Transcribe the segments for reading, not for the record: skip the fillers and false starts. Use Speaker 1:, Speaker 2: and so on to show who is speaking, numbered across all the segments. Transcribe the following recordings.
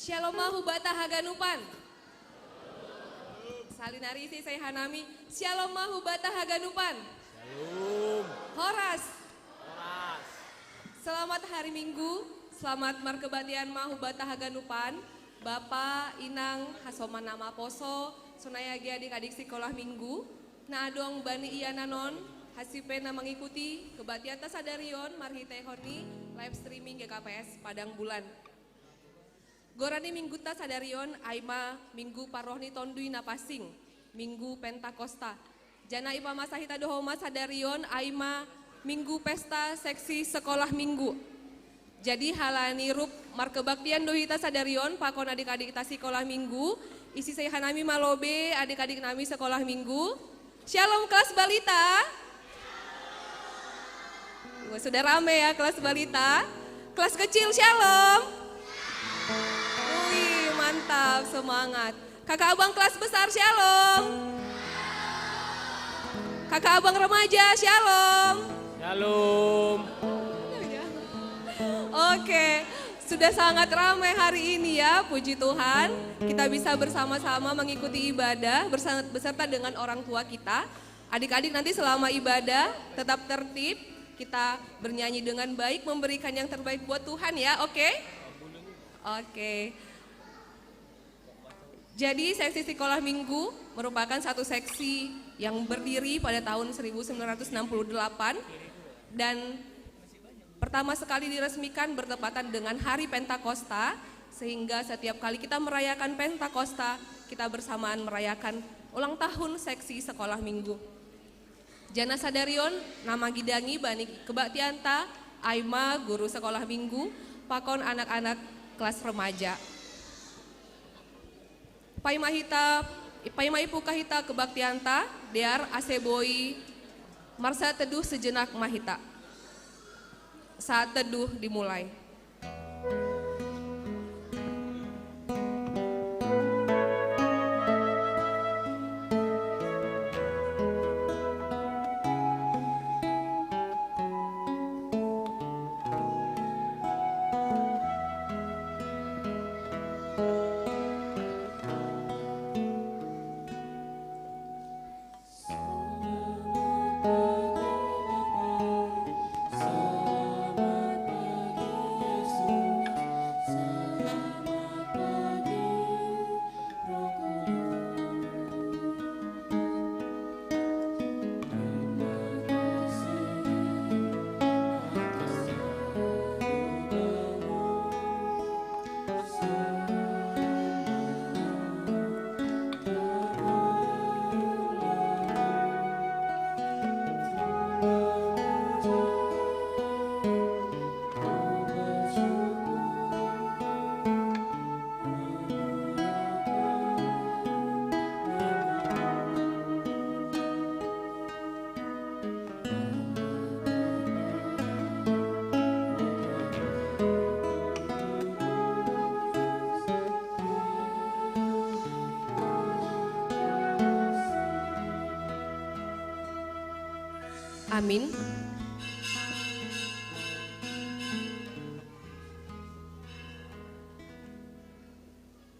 Speaker 1: Shalom mahubata haganupan. Salinarisi saya Hanami. Shalom mahubata haganupan.
Speaker 2: Shalom.
Speaker 1: Horas.
Speaker 2: Horas.
Speaker 1: Selamat hari Minggu. Selamat markebatian mahubata haganupan. Bapak, Inang, Hasoman nama Poso, Sunayagi adik-adik sekolah Minggu. Naadong Bani Iyananon, Hasipena mengikuti kebatian tasadarion marhite honi live streaming GKPS Padang Bulan. Gorani Minggu tasadarion Aima Minggu Parohni Tondui Napasing, Minggu Pentakosta. Jana Ipa Masahita Dohoma sadarion Aima Minggu Pesta Seksi Sekolah Minggu. Jadi halani rup markebaktian dohita sadarion pakon adik-adik kita sekolah Minggu. Isi saya Hanami malobe adik-adik nami sekolah Minggu. Shalom kelas balita. Wah, sudah rame ya kelas balita. Kelas kecil shalom. Wih mantap semangat. Kakak abang kelas besar shalom. Kakak abang remaja shalom.
Speaker 2: Shalom.
Speaker 1: Oke, sudah sangat ramai hari ini ya, puji Tuhan. Kita bisa bersama-sama mengikuti ibadah beserta dengan orang tua kita. Adik-adik nanti selama ibadah tetap tertib, kita bernyanyi dengan baik, memberikan yang terbaik buat Tuhan ya, oke? Oke. Jadi seksi sekolah Minggu merupakan satu seksi yang berdiri pada tahun 1968 dan pertama sekali diresmikan bertepatan dengan Hari Pentakosta, sehingga setiap kali kita merayakan Pentakosta, kita bersamaan merayakan ulang tahun seksi sekolah Minggu. Jana sadarion, nama gidangi Bani Kebaktianta, Aima guru sekolah Minggu, pakon anak-anak kelas remaja. Paima Ipu Kahita Kebaktianta, Dear Aseboi, Marsa Teduh Sejenak Mahita. Saat teduh dimulai. Amin.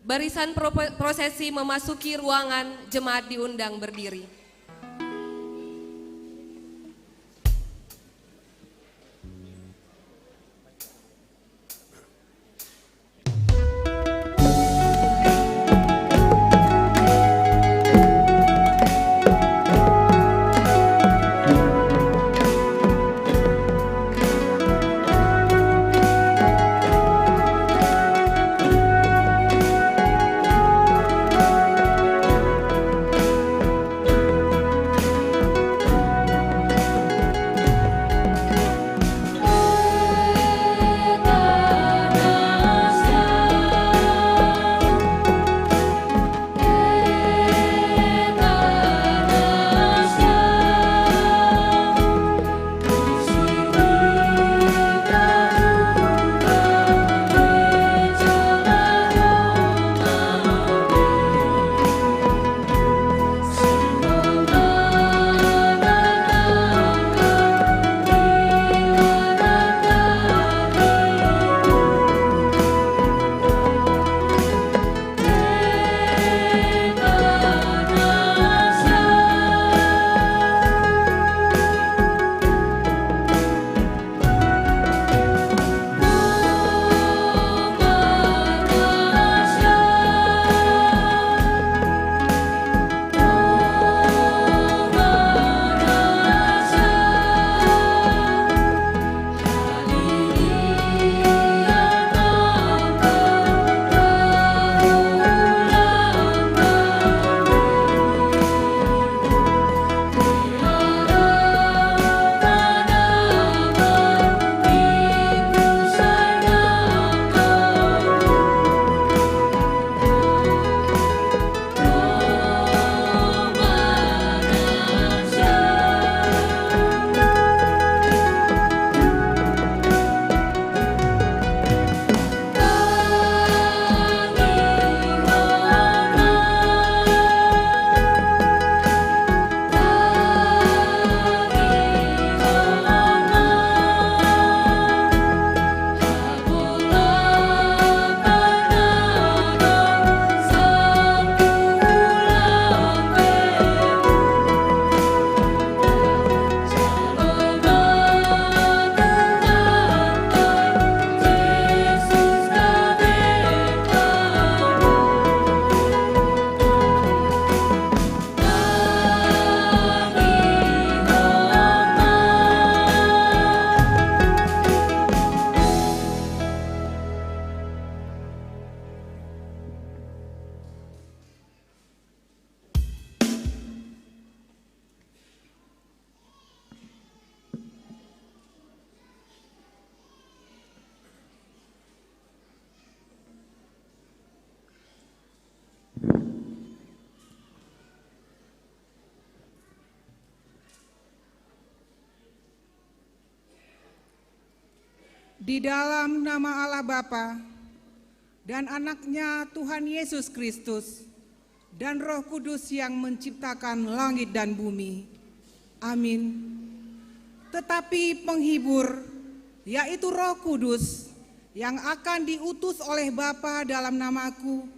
Speaker 1: Barisan prosesi memasuki ruangan, jemaat diundang berdiri.
Speaker 3: Di dalam nama Allah Bapa dan anaknya Tuhan Yesus Kristus dan Roh Kudus yang menciptakan langit dan bumi. Amin. Tetapi penghibur, yaitu Roh Kudus, yang akan diutus oleh Bapa dalam namaku,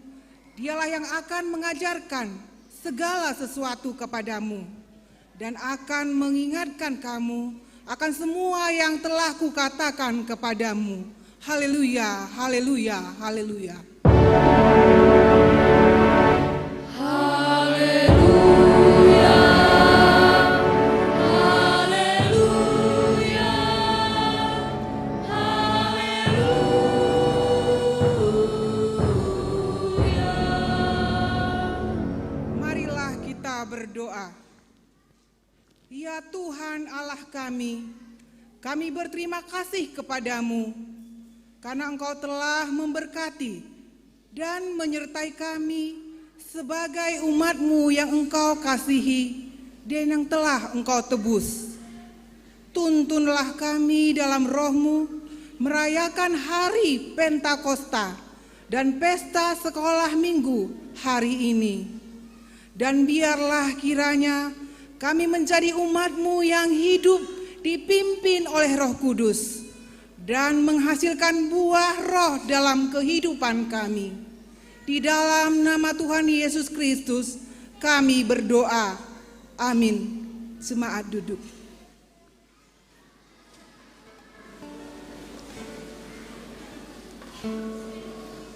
Speaker 3: dialah yang akan mengajarkan segala sesuatu kepadamu dan akan mengingatkan kamu akan semua yang telah kukatakan kepadamu. Haleluya, haleluya, haleluya. Marilah kita berdoa. Ya Tuhan Allah kami berterima kasih kepadamu karena Engkau telah memberkati dan menyertai kami sebagai umat-Mu yang Engkau kasihi dan yang telah Engkau tebus. Tuntunlah kami dalam Roh-Mu merayakan hari Pentakosta dan pesta sekolah minggu hari ini. Dan biarlah kiranya kami menjadi umat-Mu yang hidup dipimpin oleh Roh Kudus dan menghasilkan buah roh dalam kehidupan kami. Di dalam nama Tuhan Yesus Kristus kami berdoa. Amin. Jemaat duduk.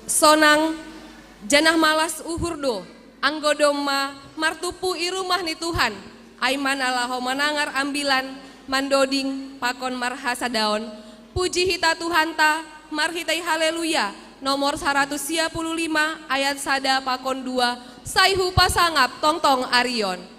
Speaker 1: Sonang janah malas uhurdo anggodoma martupu irumah ni Tuhan aiman alaho manangar ambilan mandoding pakon marhasadaon puji hita Tuhanta marhitai haleluya nomor 155 ayat sada pakon 2 saihu pasangap tongtong arion.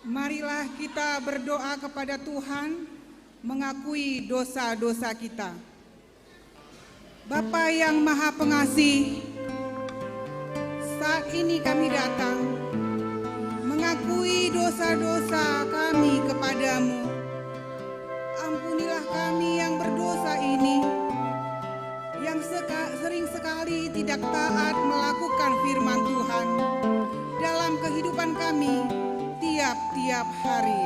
Speaker 3: Marilah kita berdoa kepada Tuhan, mengakui dosa-dosa kita. Bapa yang Maha Pengasih, saat ini kami datang mengakui dosa-dosa kami kepadamu. Ampunilah kami yang berdosa ini, yang sering sekali tidak taat melakukan firman Tuhan dalam kehidupan kami tiap-tiap hari.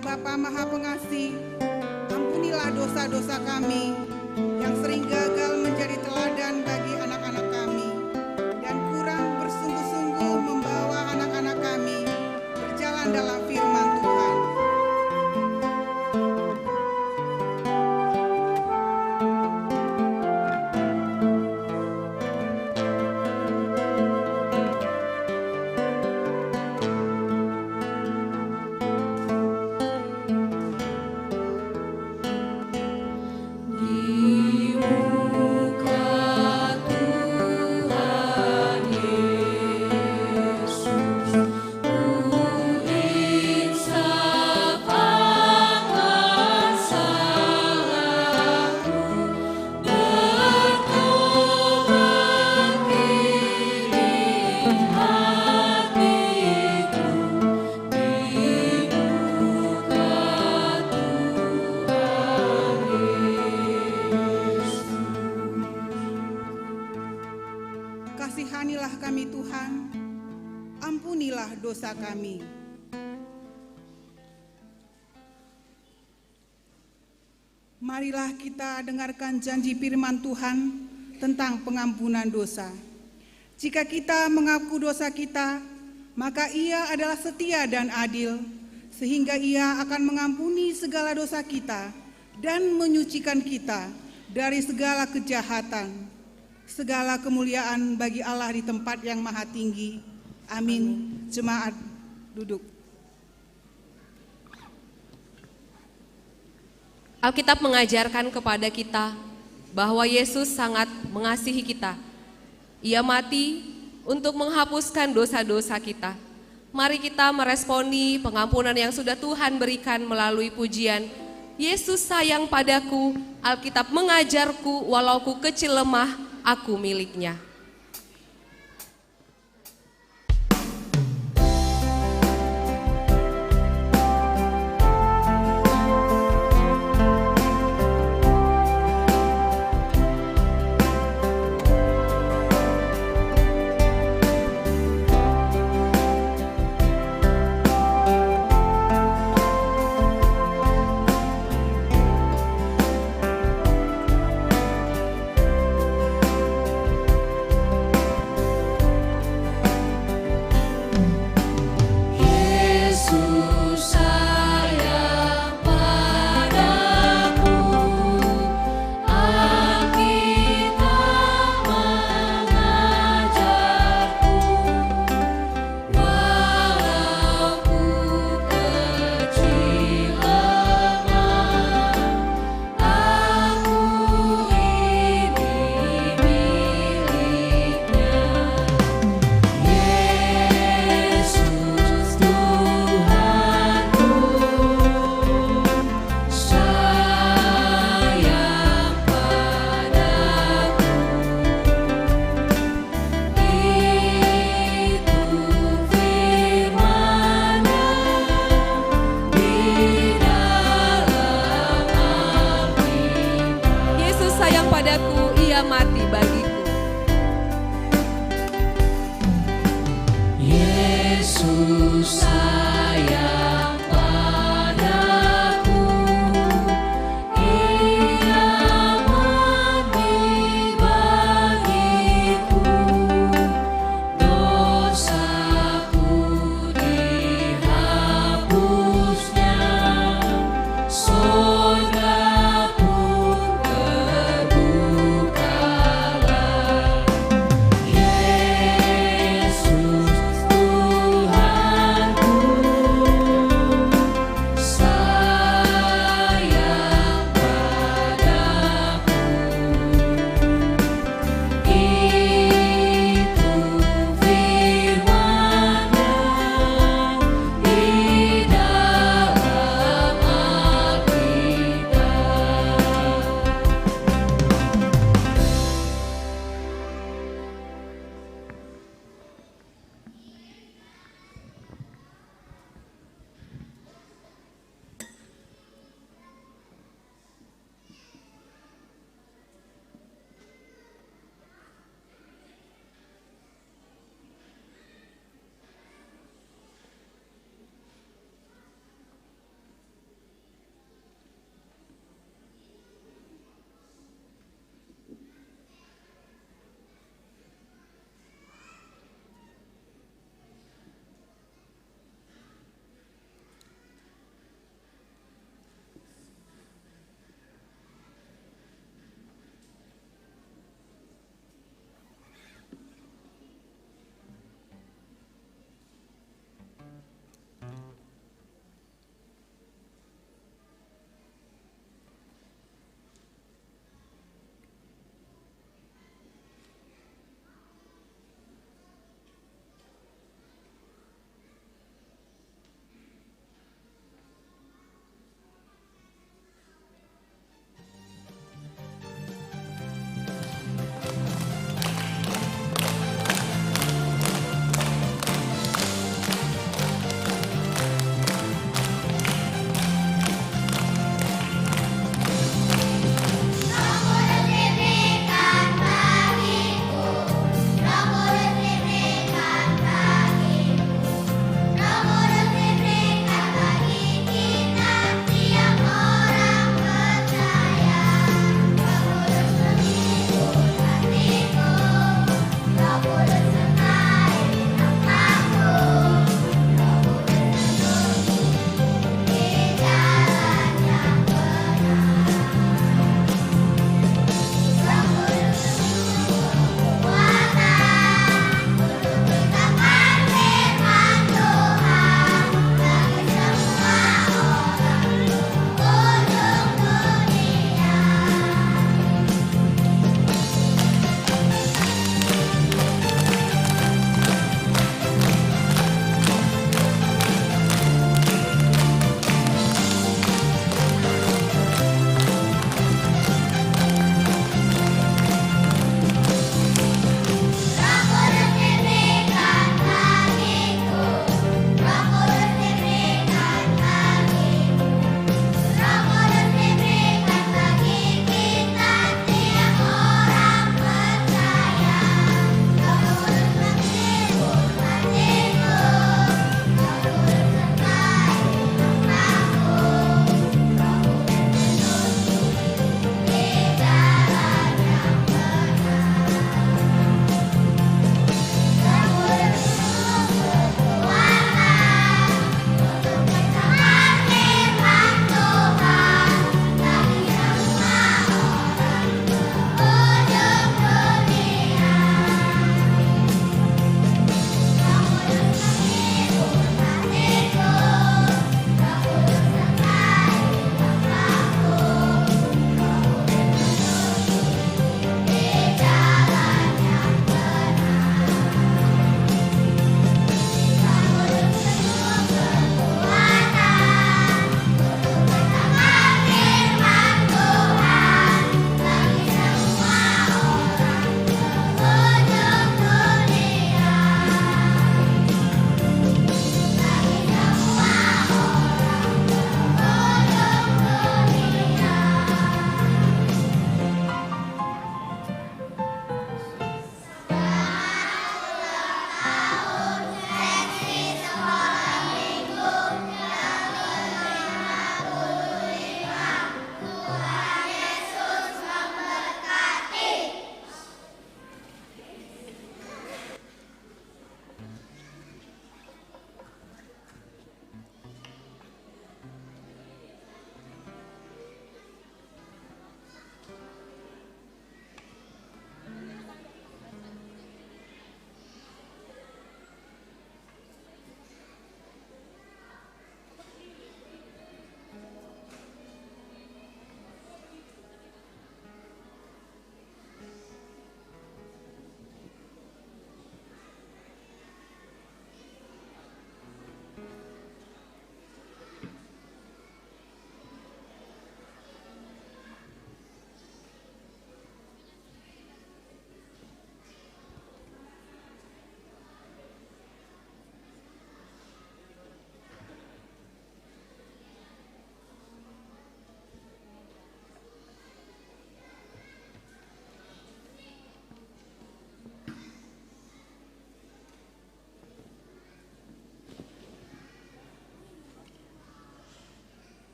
Speaker 3: Bapa Maha Pengasih, ampunilah dosa-dosa kami yang sering gagal menjadi teladan bagi anak-anak kami dan kurang bersungguh-sungguh membawa anak-anak kami berjalan dalam firman Tuhan. Kasihanilah kami Tuhan, ampunilah dosa kami. Marilah kita dengarkan janji firman Tuhan tentang pengampunan dosa. Jika kita mengaku dosa kita, maka Ia adalah setia dan adil, sehingga Ia akan mengampuni segala dosa kita dan menyucikan kita dari segala kejahatan. Segala kemuliaan bagi Allah di tempat yang maha tinggi. Amin. Jemaat duduk.
Speaker 1: Alkitab mengajarkan kepada kita bahwa Yesus sangat mengasihi kita. Ia mati untuk menghapuskan dosa-dosa kita. Mari kita meresponi pengampunan yang sudah Tuhan berikan melalui pujian Yesus sayang padaku, Alkitab mengajarku walau ku kecil lemah, aku miliknya.
Speaker 4: Yesus sayang padaku, Ia mati bagiku, dosaku dihapusnya, surga pun terbukalah. Yesus Tuhanku,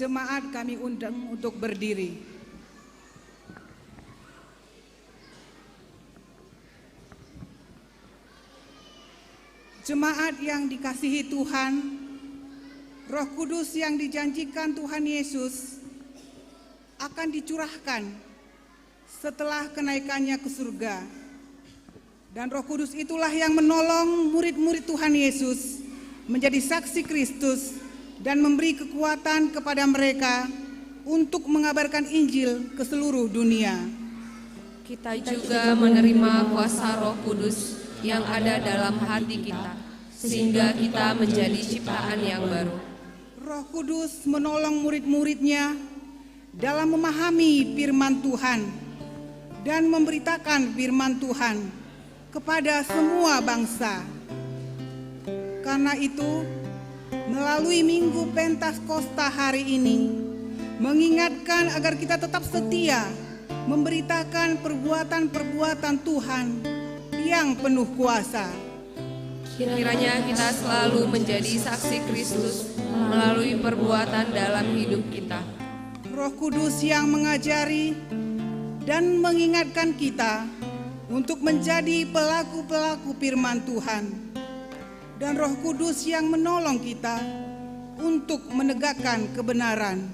Speaker 3: Jemaat kami undang untuk berdiri. Jemaat yang dikasihi Tuhan, Roh Kudus yang dijanjikan Tuhan Yesus akan dicurahkan setelah kenaikannya ke surga. Dan Roh Kudus itulah yang menolong murid-murid Tuhan Yesus menjadi saksi Kristus dan memberi kekuatan kepada mereka untuk mengabarkan Injil ke seluruh dunia.
Speaker 1: Kita juga menerima kuasa Roh Kudus yang ada dalam hati kita, sehingga kita menjadi ciptaan yang baru.
Speaker 3: Roh Kudus menolong murid-muridnya dalam memahami firman Tuhan dan memberitakan firman Tuhan kepada semua bangsa. Karena itu, melalui Minggu Pentakosta hari ini, mengingatkan agar kita tetap setia memberitakan perbuatan-perbuatan Tuhan yang penuh kuasa.
Speaker 1: Kiranya kita selalu menjadi saksi Kristus melalui perbuatan dalam hidup kita.
Speaker 3: Roh Kudus yang mengajari dan mengingatkan kita untuk menjadi pelaku-pelaku firman Tuhan. Dan Roh Kudus yang menolong kita untuk menegakkan kebenaran.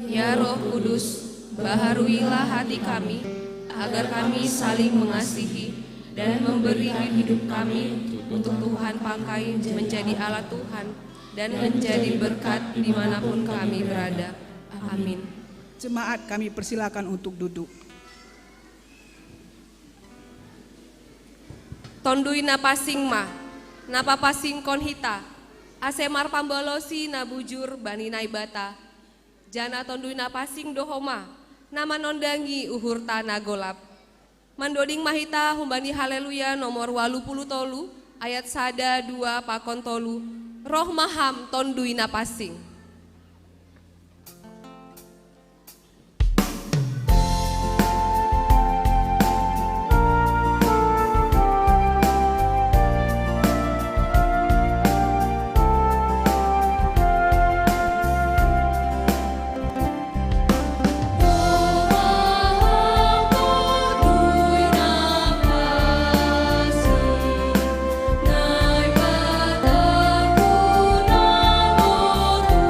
Speaker 1: Ya Roh Kudus, baharuilah hati kami, agar kami saling mengasihi dan memberi hidup kami untuk Tuhan pakai menjadi alat Tuhan dan menjadi berkat dimanapun kami berada. Amin.
Speaker 3: Jemaat kami persilakan untuk duduk.
Speaker 1: Tondui napasing ma, napapasing konhita, asemar pambolosi nabujur bani naibata, jana tondui napasing dohoma, nama nondangi uhur tanah golap. Mandoding mahita humbani haleluya nomor 80 tolu, ayat sada 2 pakon tolu, roh maham tondui napasing.
Speaker 4: Naibataku namor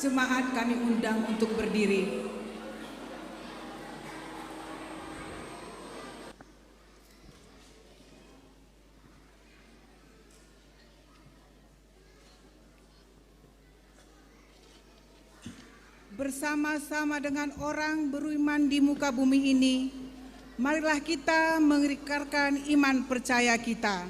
Speaker 3: Jemaat kami undang untuk berdiri. Bersama-sama dengan orang beriman di muka bumi ini, marilah kita mengikrarkan iman percaya kita.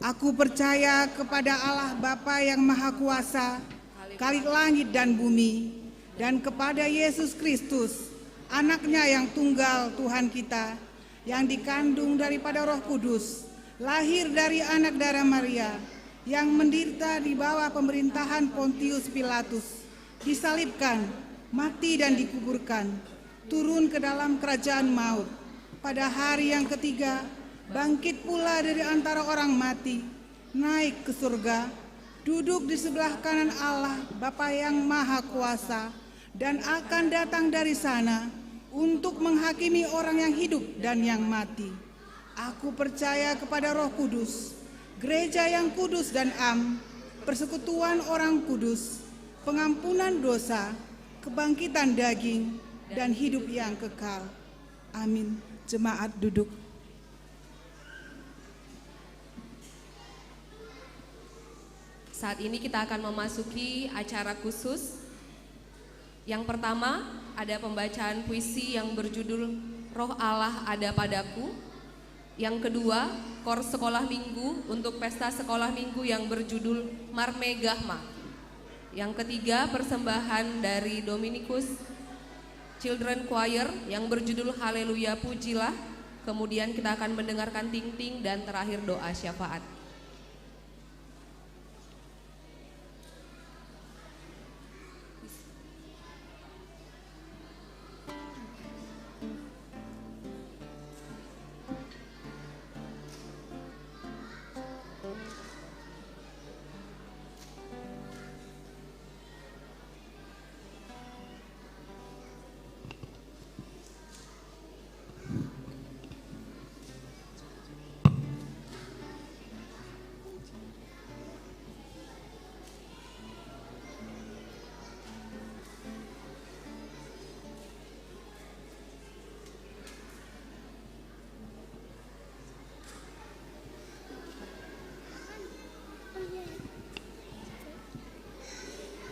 Speaker 3: Aku percaya kepada Allah Bapa yang Maha Kuasa, Khalik langit dan bumi, dan kepada Yesus Kristus, Anaknya yang tunggal Tuhan kita, yang dikandung daripada Roh Kudus, lahir dari anak darah Maria, yang menderita di bawah pemerintahan Pontius Pilatus, disalibkan, mati dan dikuburkan, turun ke dalam kerajaan maut. Pada hari yang ketiga, bangkit pula dari antara orang mati, naik ke surga, duduk di sebelah kanan Allah Bapa yang Maha Kuasa, dan akan datang dari sana untuk menghakimi orang yang hidup dan yang mati. Aku percaya kepada Roh Kudus, gereja yang kudus dan am, persekutuan orang kudus, pengampunan dosa, kebangkitan daging, dan hidup yang kekal. Amin. Jemaat duduk.
Speaker 1: Saat ini kita akan memasuki acara khusus. Yang pertama ada pembacaan puisi yang berjudul Roh Allah Ada Padaku. Yang kedua, kor sekolah minggu untuk pesta sekolah minggu yang berjudul Marmegahma. Yang ketiga, persembahan dari Dominikus Children Choir yang berjudul Haleluya Pujilah. Kemudian kita akan mendengarkan ting-ting dan terakhir doa syafaat.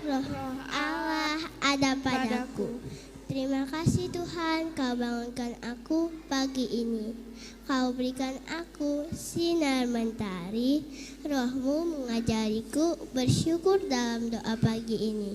Speaker 5: Roh Allah ada padaku. Terima kasih Tuhan, Kau bangunkan aku pagi ini. Kau berikan aku sinar mentari, Roh-Mu mengajariku bersyukur dalam doa pagi ini.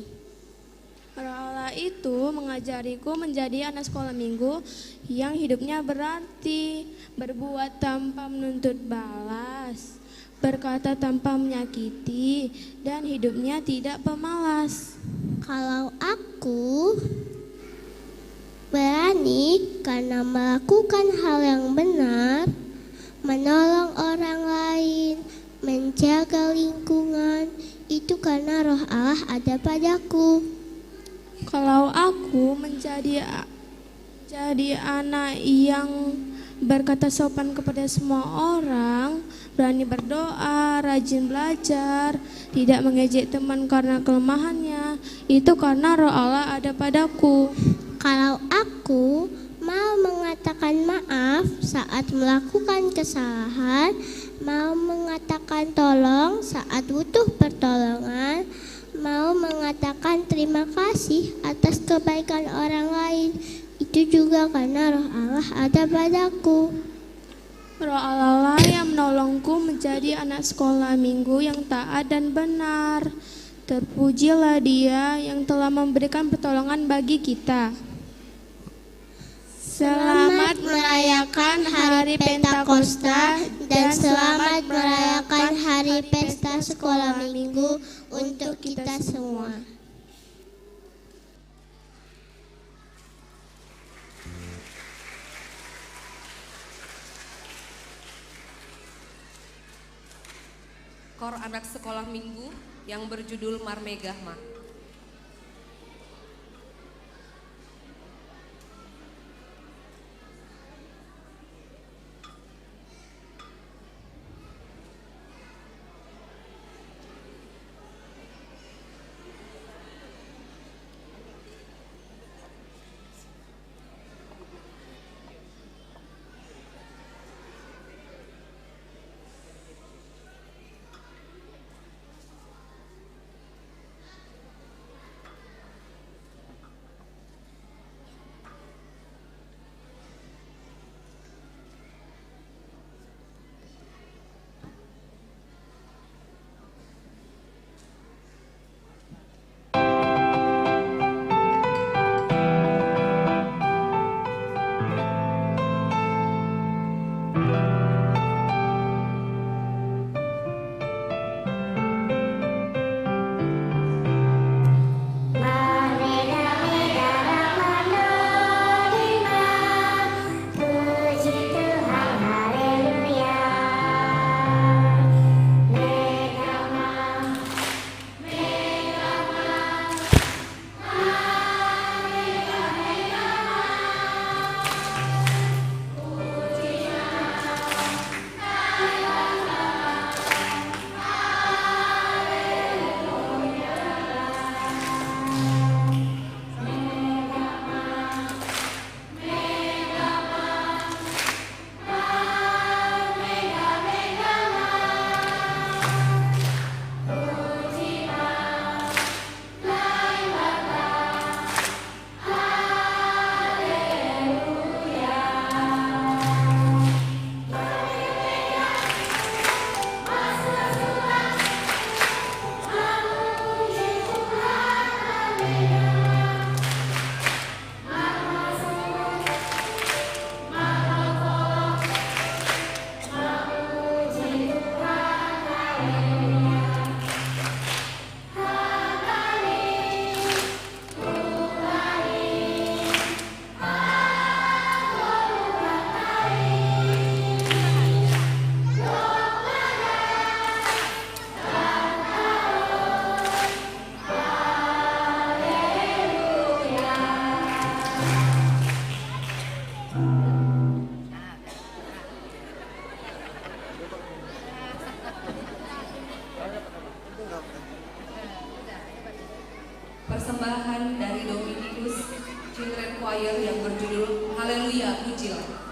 Speaker 6: Roh Allah itu mengajariku menjadi anak sekolah minggu yang hidupnya berarti, berbuat tanpa menuntut balas, berkata tanpa menyakiti, dan hidupnya tidak pemalas.
Speaker 5: Kalau aku berani karena melakukan hal yang benar, menolong orang lain, menjaga lingkungan, itu karena Roh Allah ada padaku.
Speaker 6: Kalau aku menjadi anak yang berkata sopan kepada semua orang, berani berdoa, rajin belajar, tidak mengejek teman karena kelemahannya, itu karena Roh Allah ada padaku.
Speaker 5: Kalau aku mau mengatakan maaf saat melakukan kesalahan, mau mengatakan tolong saat butuh pertolongan, mau mengatakan terima kasih atas kebaikan orang lain, itu juga karena Roh Allah ada padaku.
Speaker 6: Roh Allah lah yang menolongku menjadi anak sekolah minggu yang taat dan benar. Terpujilah Dia yang telah memberikan pertolongan bagi kita. Selamat merayakan Hari Pentakosta
Speaker 5: dan selamat merayakan Hari Pesta Sekolah Minggu untuk kita semua.
Speaker 1: Kor anak sekolah minggu yang berjudul Marmegahma. persembahan dari Dominikus Children Choir yang berjudul Haleluya Pujilah.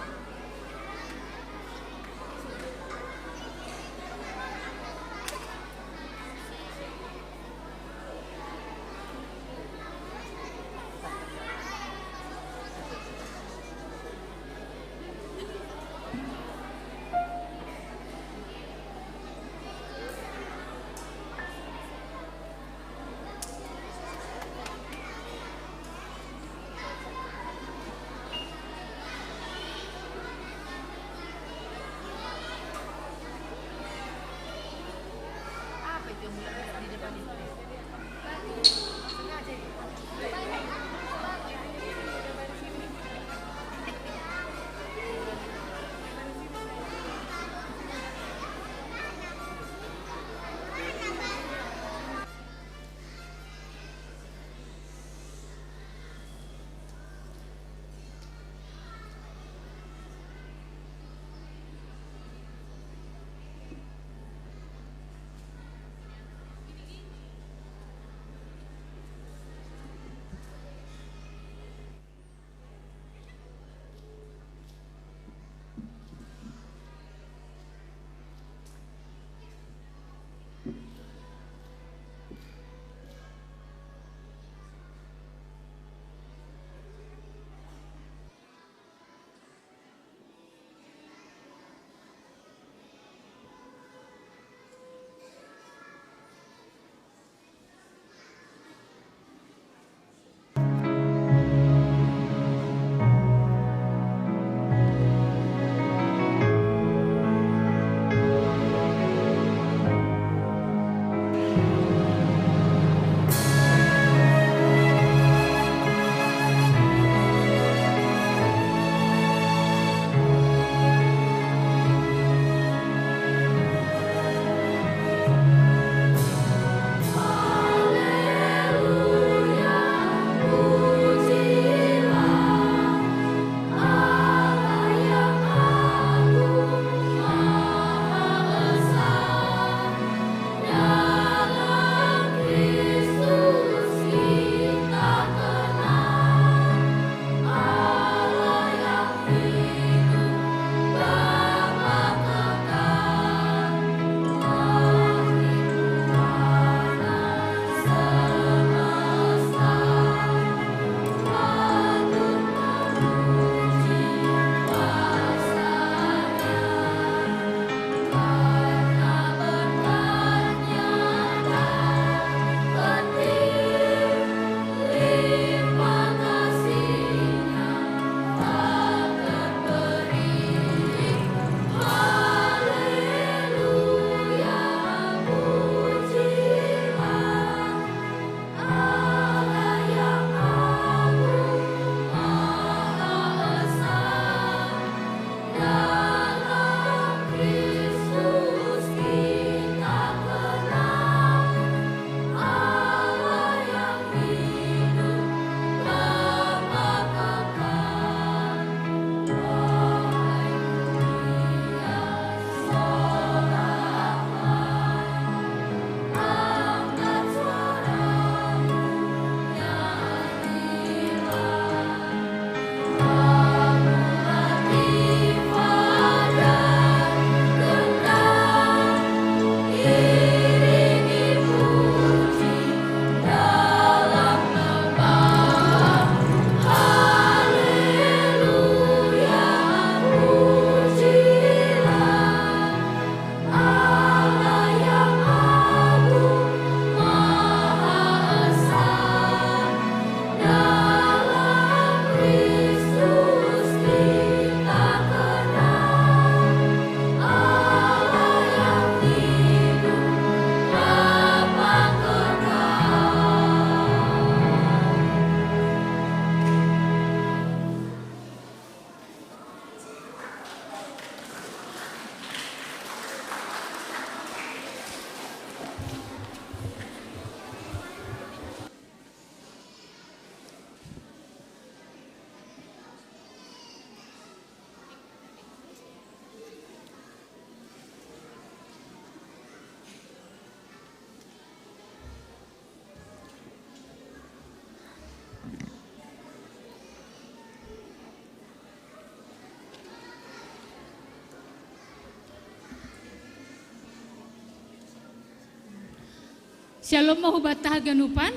Speaker 7: Shalom mahubata haganupan.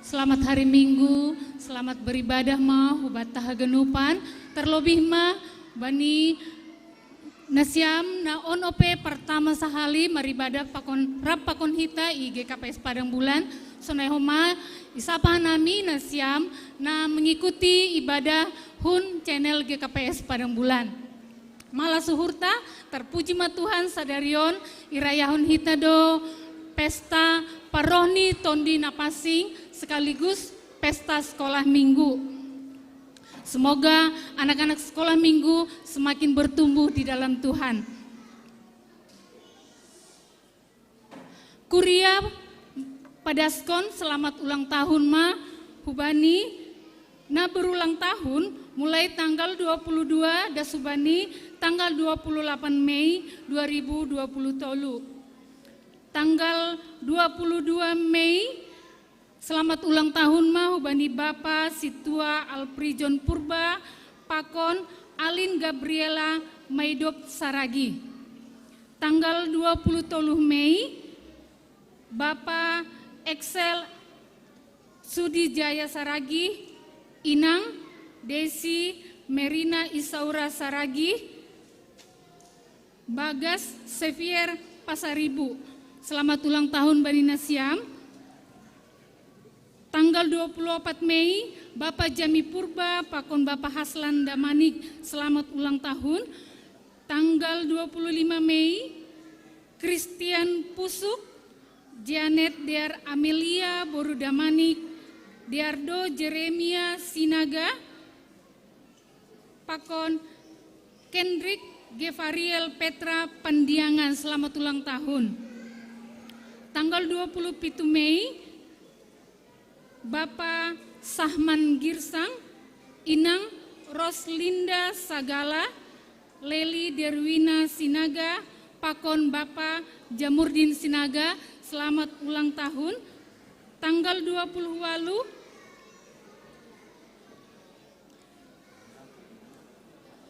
Speaker 7: Selamat hari Minggu, selamat beribadah mahubata haganupan. Terlebih bani Nasiam na onope pertama sahali maribadah pakon hita i GKPS Padang Bulan. Sonai homa isapa nami Nasiam na mengikuti ibadah hun channel GKPS Padang Bulan. Malah suhurta terpuji ma Tuhan sadarion irayahun hita do pesta parohni tondi napasing sekaligus pesta sekolah minggu. Semoga anak-anak sekolah minggu semakin bertumbuh di dalam Tuhan. Kuria Padaskon selamat ulang tahun ma hubani na berulang tahun mulai tanggal 22 dasubani tanggal 28 Mei 2020 tolu. Tanggal 22 Mei selamat ulang tahun ma hubani Bapa Situa Alprijon Purba Pakon Alin Gabriela Maidop Saragi. Tanggal 20 Mei Bapa Excel Sudi Jaya Saragi, Inang Desi Merina Isaura Saragi, Bagas Xavier Pasaribu. Selamat ulang tahun Bani Nasiam. Tanggal 24 Mei Bapak Jami Purba Pakon Bapak Haslan Damanik, selamat ulang tahun. Tanggal 25 Mei Christian Pusuk, Janet Dear Amelia Boru Damanik, Diardo Jeremia Sinaga, Pakon Kendrick Gevariel Petra Pandiangan, selamat ulang tahun. Tanggal 27 Mei Bapak Sahman Girsang, Inang Roslinda Sagala, Leli Derwina Sinaga, Pakon Bapak Jamurdin Sinaga, selamat ulang tahun. Tanggal 20 Walu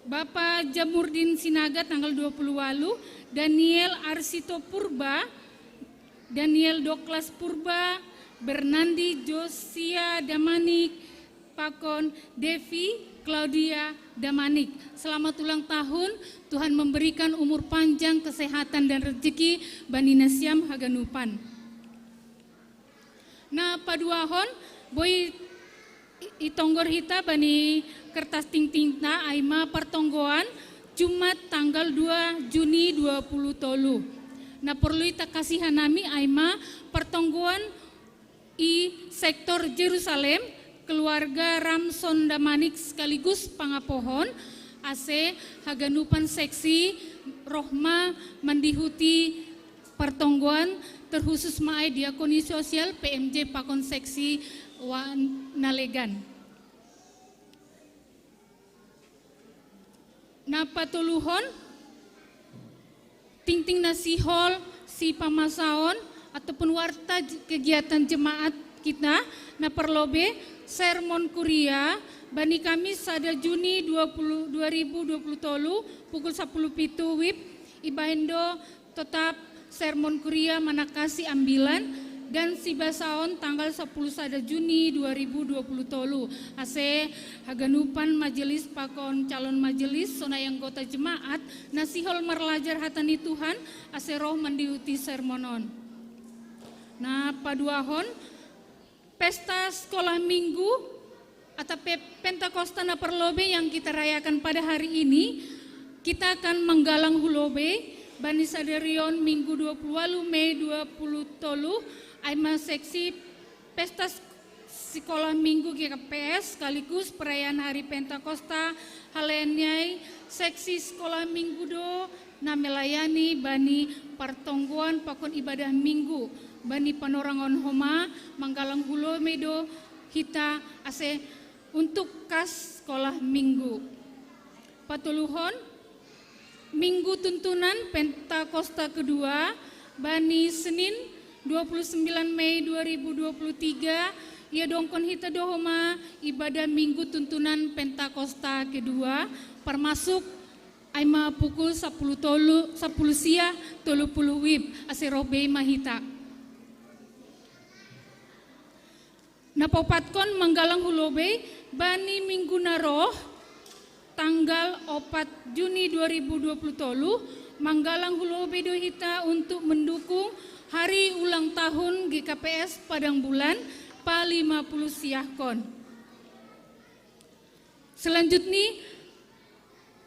Speaker 7: Bapak Jamurdin Sinaga, tanggal 20 Walu. Daniel Arsito Purba, Daniel Doklas Purba, Bernandi Josia Damanik, Pakon Devi Claudia Damanik. Selamat ulang tahun, Tuhan memberikan umur panjang, kesehatan dan rezeki Bani Nasiam Haganupan. Nah paduahon boy itonggor hita Bani kertas ting-tingna aima pertonggoan Jumat tanggal 2 Juni 20 tolu. Nah perlu ita kasihan nami aima pertonggoan i sektor Jerusalem, keluarga Ramson Damanik sekaligus pangapohon AC Haganupan seksi Rohma mendihuti pertonggoan terkhusus maai diakoni sosial PMJ Pakon seksi Nalegan. Napa tuluhon ting-ting nasihol si pamasaon ataupun warta kegiatan jemaat kita na perlobe sermon kuria Bani Kamis sada Juni 2020 tolu pukul 10 pitu wib ibahendo tetap sermon kuria manakasi ambilan dan si basaon tanggal 10 sada Juni 2020 tolu ase Haganupan majelis pakon calon majelis sonai anggota jemaat nasihol merlajar hatani Tuhan ase roh mendiuti sermonon. Nah paduahon pesta sekolah minggu atau Pentakosta na perlobe yang kita rayakan pada hari ini, kita akan menggalang hulobe Bani Sadarion Minggu 20 Mei 20 tolu aima seksi pesta sekolah minggu GKPS sekaligus perayaan hari Pentakosta haleniai seksi sekolah minggu do na melayani Bani pertonggoan pakon ibadah minggu Bani panorangon homa manggalang hulo medo hita ase untuk kas sekolah minggu. Patuluhon minggu tuntunan Pentakosta kedua Bani Senin 29 Mei 2023 ia dongkon hita dohoma ibadah minggu tuntunan Pentakosta kedua termasuk aima pukul 10 sia 30 wib aserobe mahita. Napopatkon manggalang hulobe bani minggu naroh tanggal 4 Juni 2020 tolu manggalang hulobe dohita untuk mendukung hari ulang tahun GKPS Padang Bulan pa 50 siahkon. Selanjutnya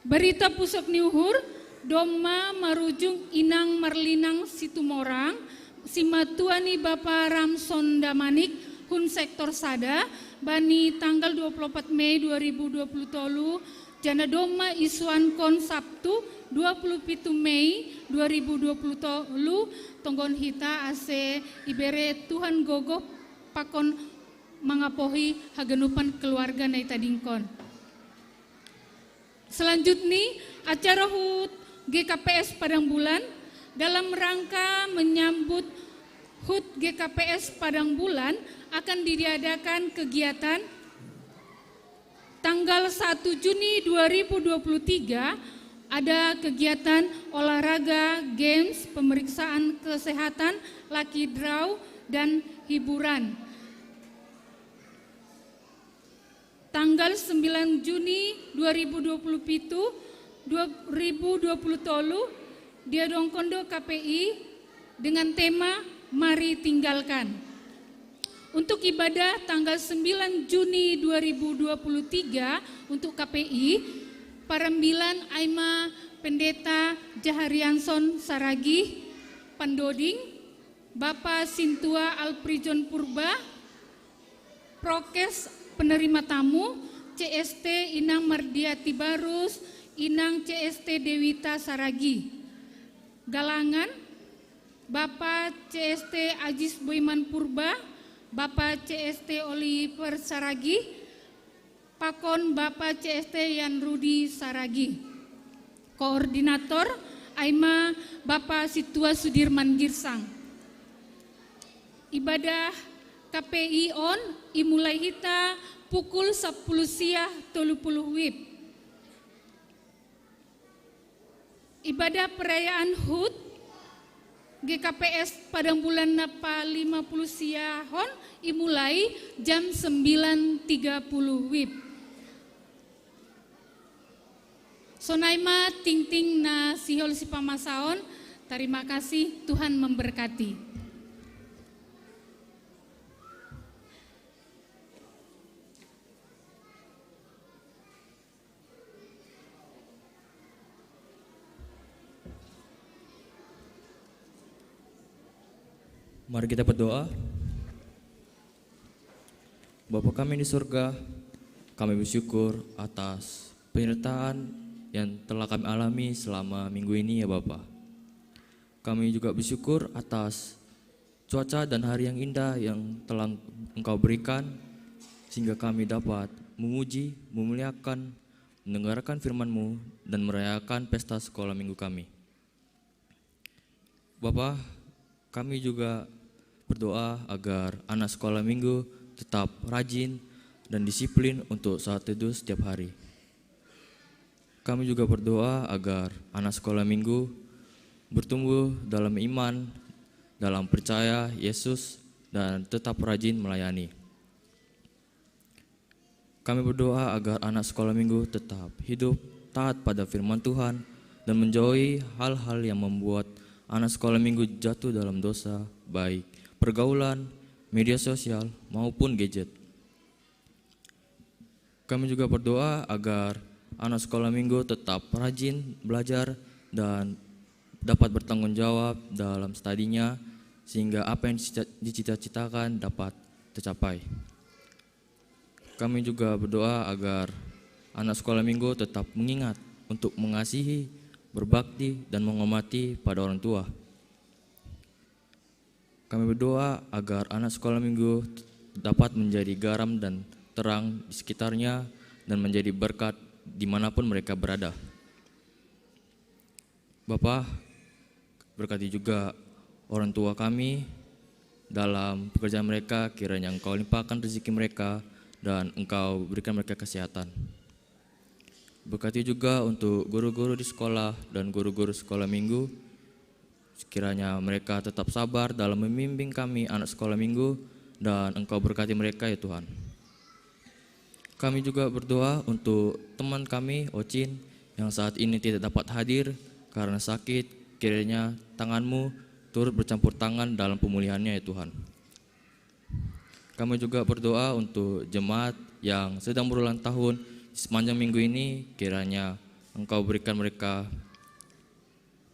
Speaker 7: berita pusok niuhur doma marujung inang marlinang situmorang simatuani Bapak Ramson Damanik Hun Sektor Sada bani tanggal 24 Mei 2020 tolu jana doma isuan kon Sabtu 27 Mei 2020 tolu tonggon hita ase ibere Tuhan gogo pakon mangapohi hagenupan keluarga naita dingkon. Selanjutnya acara HUT GKPS Padang Bulan dalam rangka menyambut HUT GKPS Padang Bulan akan diadakan kegiatan tanggal 1 Juni 2023 ada kegiatan olahraga, games, pemeriksaan kesehatan, lucky draw, dan hiburan. Tanggal 9 Juni 2020 tolu diadongkondo KPI dengan tema Mari Tinggalkan. Untuk ibadah tanggal 9 Juni 2023 untuk KPI, Parambilan Aima Pendeta Jaharianson Saragih Pandoding, Bapak Sintua Alprijon Purba, Prokes penerima tamu, CST Inang Mardiati Barus, Inang CST Dewita Saragi. Galangan, Bapak CST Ajis Boyman Purba, Bapak CST Oliver Saragi, Pakon Bapak CST Yan Rudi Saragi. Koordinator Aima Bapak Situa Sudirman Girsang. Ibadah KPI on imulai hita pukul 10 siah 30 wib. Ibadah perayaan HUT GKPS Padang Bulan napa 50 siahon imulai jam 9.30 wib. Sonaima ting-ting na sihol si pamasaon, terima kasih, Tuhan memberkati.
Speaker 8: Mari kita berdoa. Bapa kami di surga, kami bersyukur atas penyertaan yang telah kami alami selama minggu ini ya Bapa. Kami juga bersyukur atas cuaca dan hari yang indah yang telah Engkau berikan sehingga kami dapat memuji, memuliakan, mendengarkan firman-Mu dan merayakan pesta sekolah minggu kami. Bapa, kami juga berdoa agar anak sekolah minggu tetap rajin dan disiplin untuk saat teduh setiap hari. Kami juga berdoa agar anak sekolah minggu bertumbuh dalam iman, dalam percaya Yesus, dan tetap rajin melayani. Kami berdoa agar anak sekolah minggu tetap hidup taat pada firman Tuhan dan menjauhi hal-hal yang membuat anak sekolah minggu jatuh dalam dosa, baik pergaulan, media sosial, maupun gadget. Kami juga berdoa agar anak sekolah minggu tetap rajin belajar dan dapat bertanggung jawab dalam studinya sehingga apa yang dicita-citakan dapat tercapai. Kami juga berdoa agar anak sekolah minggu tetap mengingat untuk mengasihi, berbakti, dan menghormati pada orang tua. Kami berdoa agar anak sekolah minggu dapat menjadi garam dan terang di sekitarnya dan menjadi berkat dimanapun mereka berada. Bapa, berkati juga orang tua kami dalam pekerjaan mereka, kiranya Engkau limpahkan rezeki mereka dan Engkau berikan mereka kesehatan. Berkati juga untuk guru-guru di sekolah dan guru-guru sekolah minggu. Sekiranya mereka tetap sabar dalam membimbing kami anak sekolah minggu, dan Engkau berkati mereka ya Tuhan. Kami juga berdoa untuk teman kami, Ocin, yang saat ini tidak dapat hadir karena sakit. Kiranya tangan-Mu turut bercampur tangan dalam pemulihannya ya Tuhan. Kami juga berdoa untuk jemaat yang sedang berulang tahun sepanjang minggu ini. Kiranya Engkau berikan mereka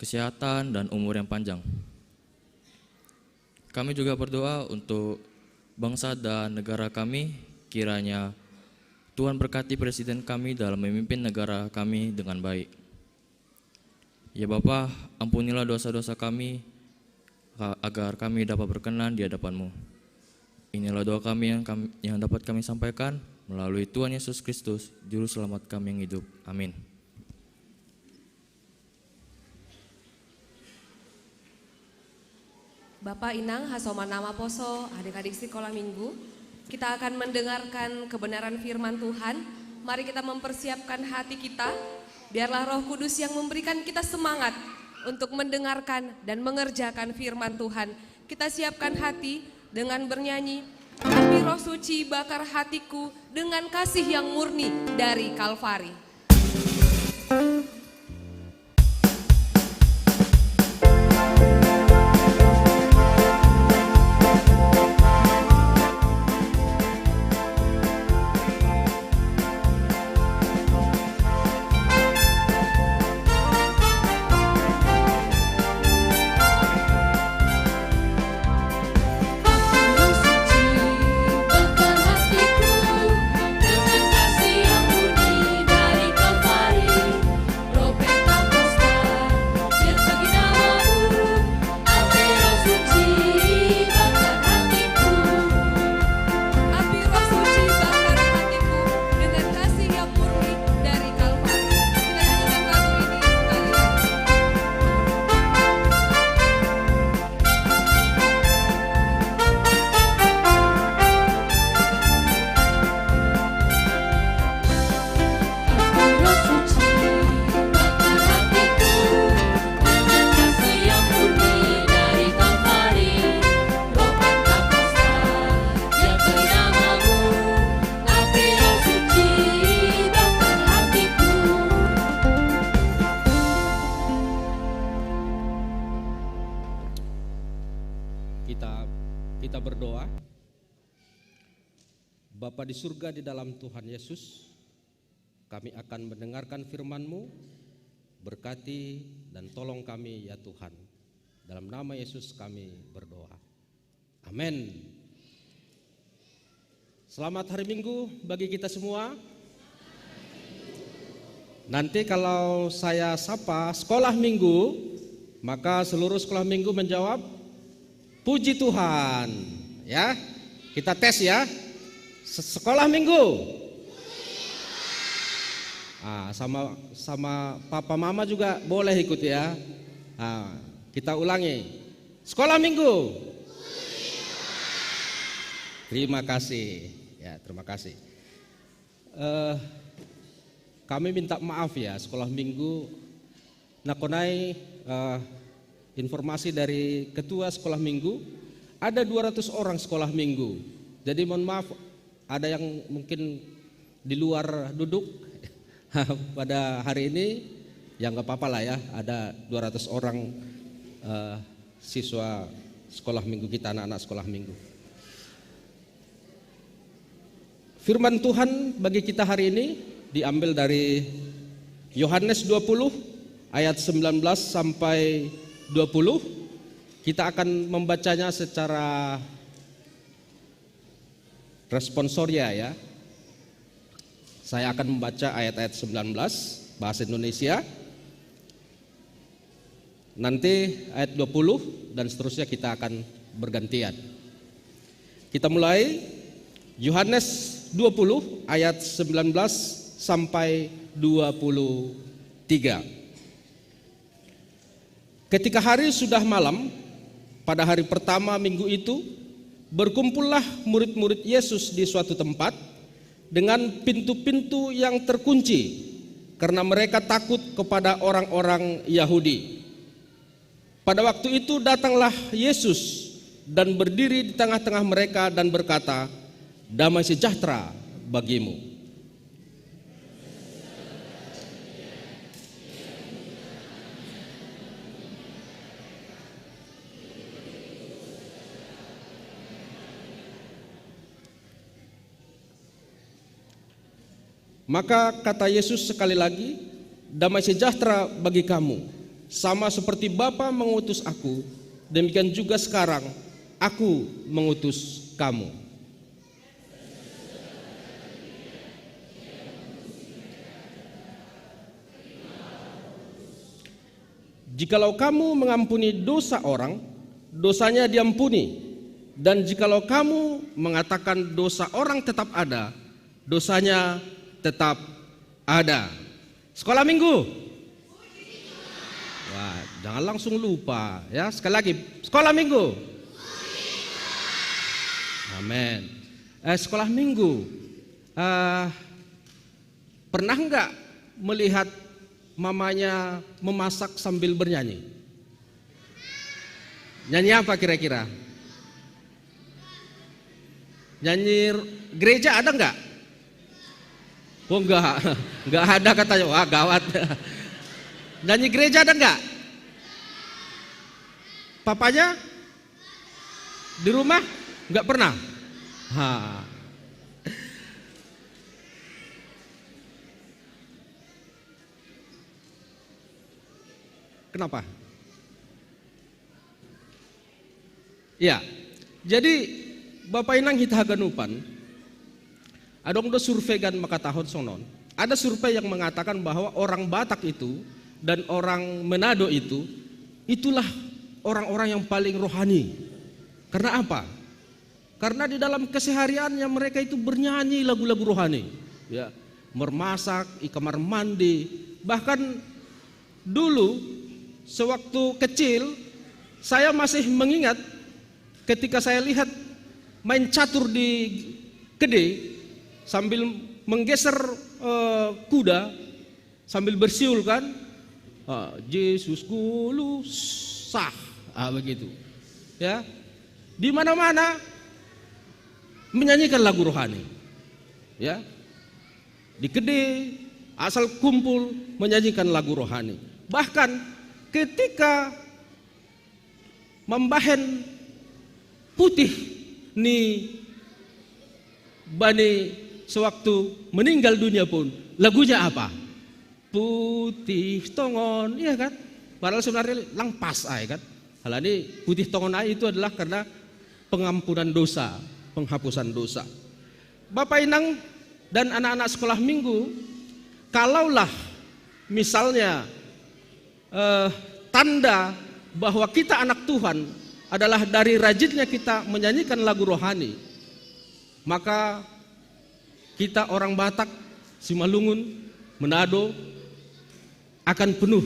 Speaker 8: kesehatan dan umur yang panjang. Kami juga berdoa untuk bangsa dan negara kami. Kiranya Tuhan berkati presiden kami dalam memimpin negara kami dengan baik. Ya Bapa, ampunilah dosa-dosa kami agar kami dapat berkenan di hadapan-Mu. Inilah doa kami yang dapat kami sampaikan melalui Tuhan Yesus Kristus, Juru Selamat kami yang hidup. Amin.
Speaker 1: Bapak Inang Hasoman Nama Poso, adik-adik sekolah minggu, kita akan mendengarkan kebenaran firman Tuhan. Mari kita mempersiapkan hati kita, biarlah Roh Kudus yang memberikan kita semangat untuk mendengarkan dan mengerjakan firman Tuhan. Kita siapkan hati dengan bernyanyi, api Roh Suci bakar hatiku dengan kasih yang murni dari Kalvari.
Speaker 9: Kita berdoa. Bapa di surga, di dalam Tuhan Yesus, kami akan mendengarkan firman-Mu. Berkati dan tolong kami ya Tuhan. Dalam nama Yesus kami berdoa. Amin. Selamat hari Minggu bagi kita semua. Nanti kalau saya sapa sekolah minggu, maka seluruh sekolah minggu menjawab puji Tuhan. Ya, kita tes ya. Sekolah minggu. Sama papa mama juga boleh ikut ya. Kita ulangi. Sekolah minggu. Terima kasih. Ya, terima kasih. Kami minta maaf ya, sekolah minggu. Nakonai informasi dari ketua sekolah minggu, ada 200 orang sekolah minggu. Jadi mohon maaf, ada yang mungkin di luar duduk pada hari ini, ya nggak apa-apa lah ya. Ada 200 orang siswa sekolah minggu kita, anak-anak sekolah minggu. Firman Tuhan bagi kita hari ini diambil dari Yohanes 20 ayat 19 sampai 20. Kita akan membacanya secara responsoria ya. Saya akan membaca ayat-ayat 19 bahasa Indonesia. Nanti ayat 20 dan seterusnya kita akan bergantian. Kita mulai Yohanes 20 ayat 19 sampai 23. Ketika hari sudah malam, pada hari pertama minggu itu, berkumpullah murid-murid Yesus di suatu tempat dengan pintu-pintu yang terkunci karena mereka takut kepada orang-orang Yahudi. Pada waktu itu datanglah Yesus dan berdiri di tengah-tengah mereka dan berkata, "Damai sejahtera bagimu." Maka kata Yesus sekali lagi, "Damai sejahtera bagi kamu. Sama seperti Bapa mengutus aku, demikian juga sekarang aku mengutus kamu." Jikalau kamu mengampuni dosa orang, dosanya diampuni. Dan jikalau kamu mengatakan dosa orang tetap ada, dosanya tetap ada. Sekolah minggu. Wah, jangan langsung lupa ya. Sekali lagi, sekolah minggu. Amin. Sekolah minggu. Pernah enggak melihat mamanya memasak sambil bernyanyi? Nyanyi apa kira-kira? Nyanyi gereja ada enggak? Oh enggak ada katanya. Wah gawat. Nyanyi gereja ada enggak? Papanya di rumah enggak pernah? Kenapa? Ya, jadi Bapak Inang Hitahaganupan adong do survei gan maka tahun sonon. Ada survei yang mengatakan bahwa orang Batak itu dan orang Manado itu, itulah orang-orang yang paling rohani. Karena apa? Karena di dalam kesehariannya mereka itu bernyanyi lagu-lagu rohani, ya, bermasak, di kamar mandi. Bahkan dulu sewaktu kecil saya masih mengingat ketika saya lihat main catur di Kede sambil menggeser kuda sambil bersiul kan, Yesus kulus sah, begitu, ya. Di mana-mana menyanyikan lagu rohani, ya. Di Kede asal kumpul menyanyikan lagu rohani. Bahkan ketika membahen putih nih Bani sewaktu meninggal dunia pun lagunya apa? Putih tongon, iya kan? Padahal sebenarnya lang pas kan. Hal ini putih tongon itu adalah karena pengampunan dosa, penghapusan dosa. Bapak Inang dan anak-anak sekolah minggu, kalaulah misalnya tanda bahwa kita anak Tuhan adalah dari rajinnya kita menyanyikan lagu rohani, maka kita orang Batak, Simalungun, Manado akan penuh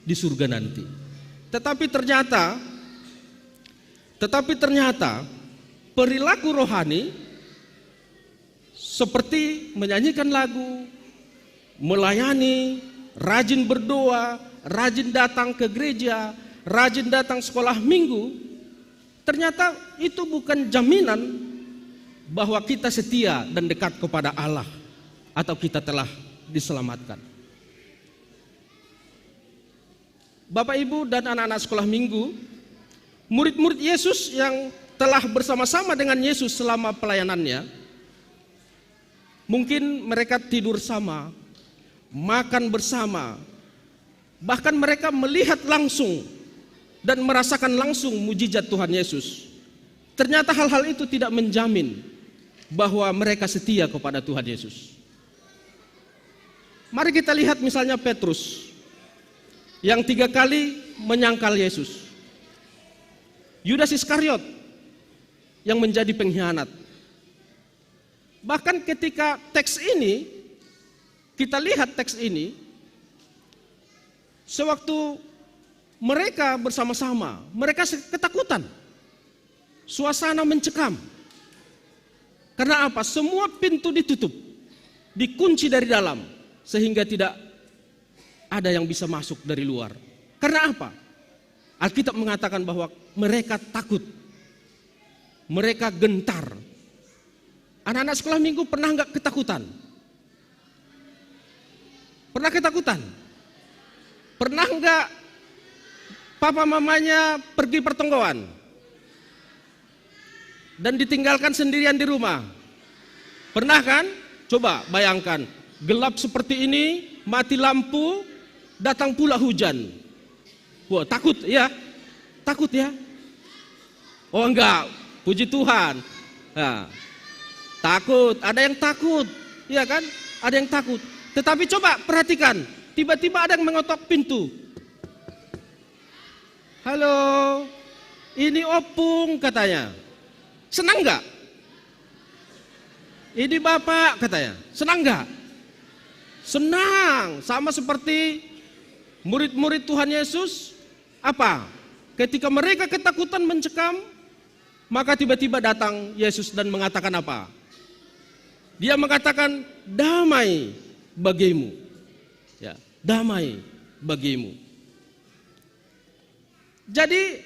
Speaker 9: di surga nanti. Tetapi ternyata perilaku rohani seperti menyanyikan lagu, melayani, rajin berdoa, rajin datang ke gereja, rajin datang sekolah minggu, ternyata itu bukan jaminan bahwa kita setia dan dekat kepada Allah atau kita telah diselamatkan. Bapak Ibu dan anak-anak sekolah minggu, murid-murid Yesus yang telah bersama-sama dengan Yesus selama pelayanannya, mungkin mereka tidur sama, makan bersama, bahkan mereka melihat langsung dan merasakan langsung mujizat Tuhan Yesus. Ternyata hal-hal itu tidak menjamin bahwa mereka setia kepada Tuhan Yesus. Mari kita lihat misalnya Petrus yang 3 kali menyangkal Yesus. Yudas Iskariot yang menjadi pengkhianat. Bahkan ketika kita lihat teks ini, sewaktu mereka bersama-sama, mereka ketakutan. Suasana mencekam. Karena apa? Semua pintu ditutup, dikunci dari dalam, sehingga tidak ada yang bisa masuk dari luar. Karena apa? Alkitab mengatakan bahwa mereka takut, mereka gentar. Anak-anak sekolah minggu pernah nggak ketakutan? Pernah ketakutan? Pernah nggak papa mamanya pergi pertonggoan dan ditinggalkan sendirian di rumah? Pernah kan? Coba bayangkan, gelap seperti ini, mati lampu, datang pula hujan. Wah, takut ya? Takut ya? Oh enggak, puji Tuhan. Nah, takut, ada yang takut, ya kan? Ada yang takut. Tetapi coba perhatikan, tiba-tiba ada yang mengetok pintu. Halo, ini Opung katanya. Senang nggak? Ini Bapak katanya. Senang nggak? Senang, sama seperti murid-murid Tuhan Yesus. Apa? Ketika mereka ketakutan mencekam, maka tiba-tiba datang Yesus dan mengatakan apa? Dia mengatakan damai bagimu. Ya, damai bagimu. Jadi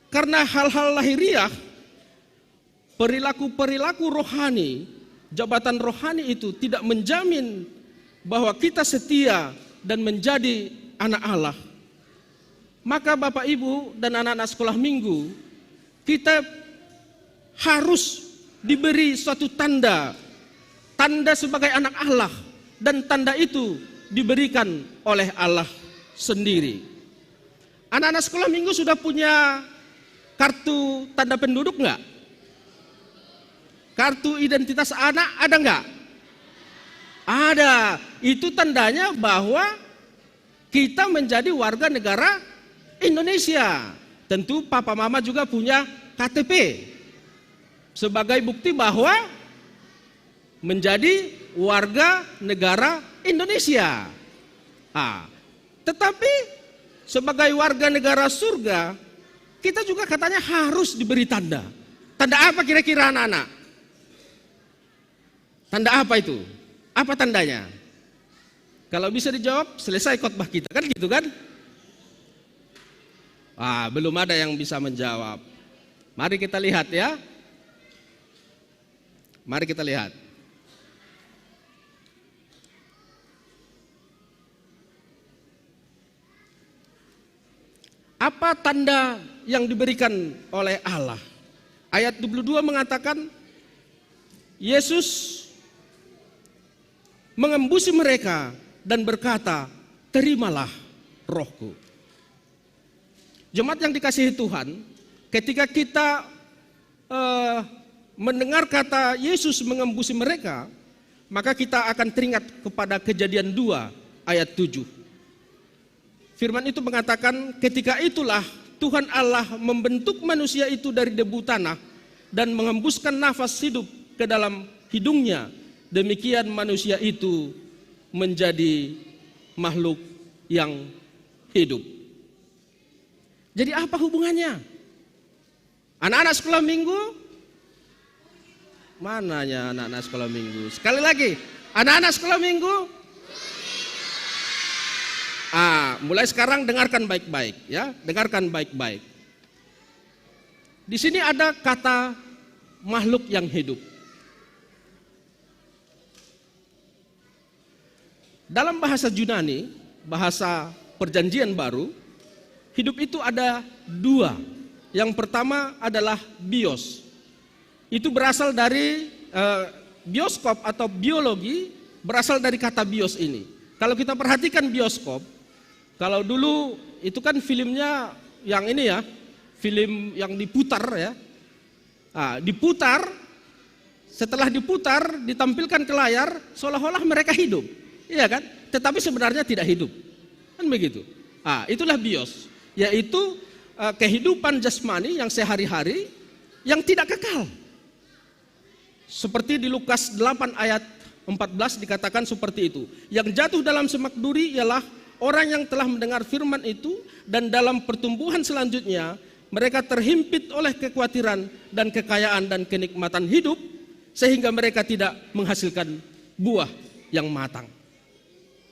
Speaker 9: karena hal-hal lahiriah, perilaku-perilaku rohani, jabatan rohani itu tidak menjamin bahwa kita setia dan menjadi anak Allah. Maka Bapak Ibu dan anak-anak sekolah minggu, kita harus diberi suatu tanda sebagai anak Allah, dan tanda itu diberikan oleh Allah sendiri. Anak-anak sekolah minggu sudah punya kartu tanda penduduk enggak? Kartu identitas anak ada enggak? Ada. Itu tandanya bahwa kita menjadi warga negara Indonesia. Tentu papa mama juga punya KTP sebagai bukti bahwa menjadi warga negara Indonesia. Tetapi sebagai warga negara surga, kita juga katanya harus diberi tanda. Tanda apa kira-kira anak-anak? Tanda apa itu? Apa tandanya? Kalau bisa dijawab, selesai khotbah kita, kan gitu kan? Belum ada yang bisa menjawab. Mari kita lihat ya. Mari kita lihat. Apa tanda yang diberikan oleh Allah? Ayat 22 mengatakan, Yesus mengembusi mereka dan berkata, terimalah rohku. Jemaat yang dikasihi Tuhan, ketika kita mendengar kata Yesus mengembusi mereka, maka kita akan teringat kepada Kejadian 2 ayat 7. Firman itu mengatakan, ketika itulah Tuhan Allah membentuk manusia itu dari debu tanah dan mengembuskan nafas hidup ke dalam hidungnya. Demikian manusia itu menjadi makhluk yang hidup. Jadi apa hubungannya? Anak-anak sekolah minggu? Mananya anak-anak sekolah minggu? Sekali lagi, anak-anak sekolah minggu? Mulai sekarang dengarkan baik-baik ya, dengarkan baik-baik. Di sini ada kata makhluk yang hidup. Dalam bahasa Yunani, bahasa Perjanjian Baru, hidup itu ada dua. Yang pertama adalah bios. Itu berasal dari bioskop atau biologi, berasal dari kata bios ini. Kalau kita perhatikan bioskop, kalau dulu itu kan filmnya yang ini ya, film yang diputar ya. Diputar, setelah diputar, ditampilkan ke layar, seolah-olah mereka hidup. Iya kan? Tetapi sebenarnya tidak hidup. Kan begitu. Itulah bios, yaitu kehidupan jasmani yang sehari-hari yang tidak kekal. Seperti di Lukas 8 ayat 14 dikatakan seperti itu. Yang jatuh dalam semak duri ialah orang yang telah mendengar firman itu dan dalam pertumbuhan selanjutnya mereka terhimpit oleh kekhawatiran dan kekayaan dan kenikmatan hidup sehingga mereka tidak menghasilkan buah yang matang.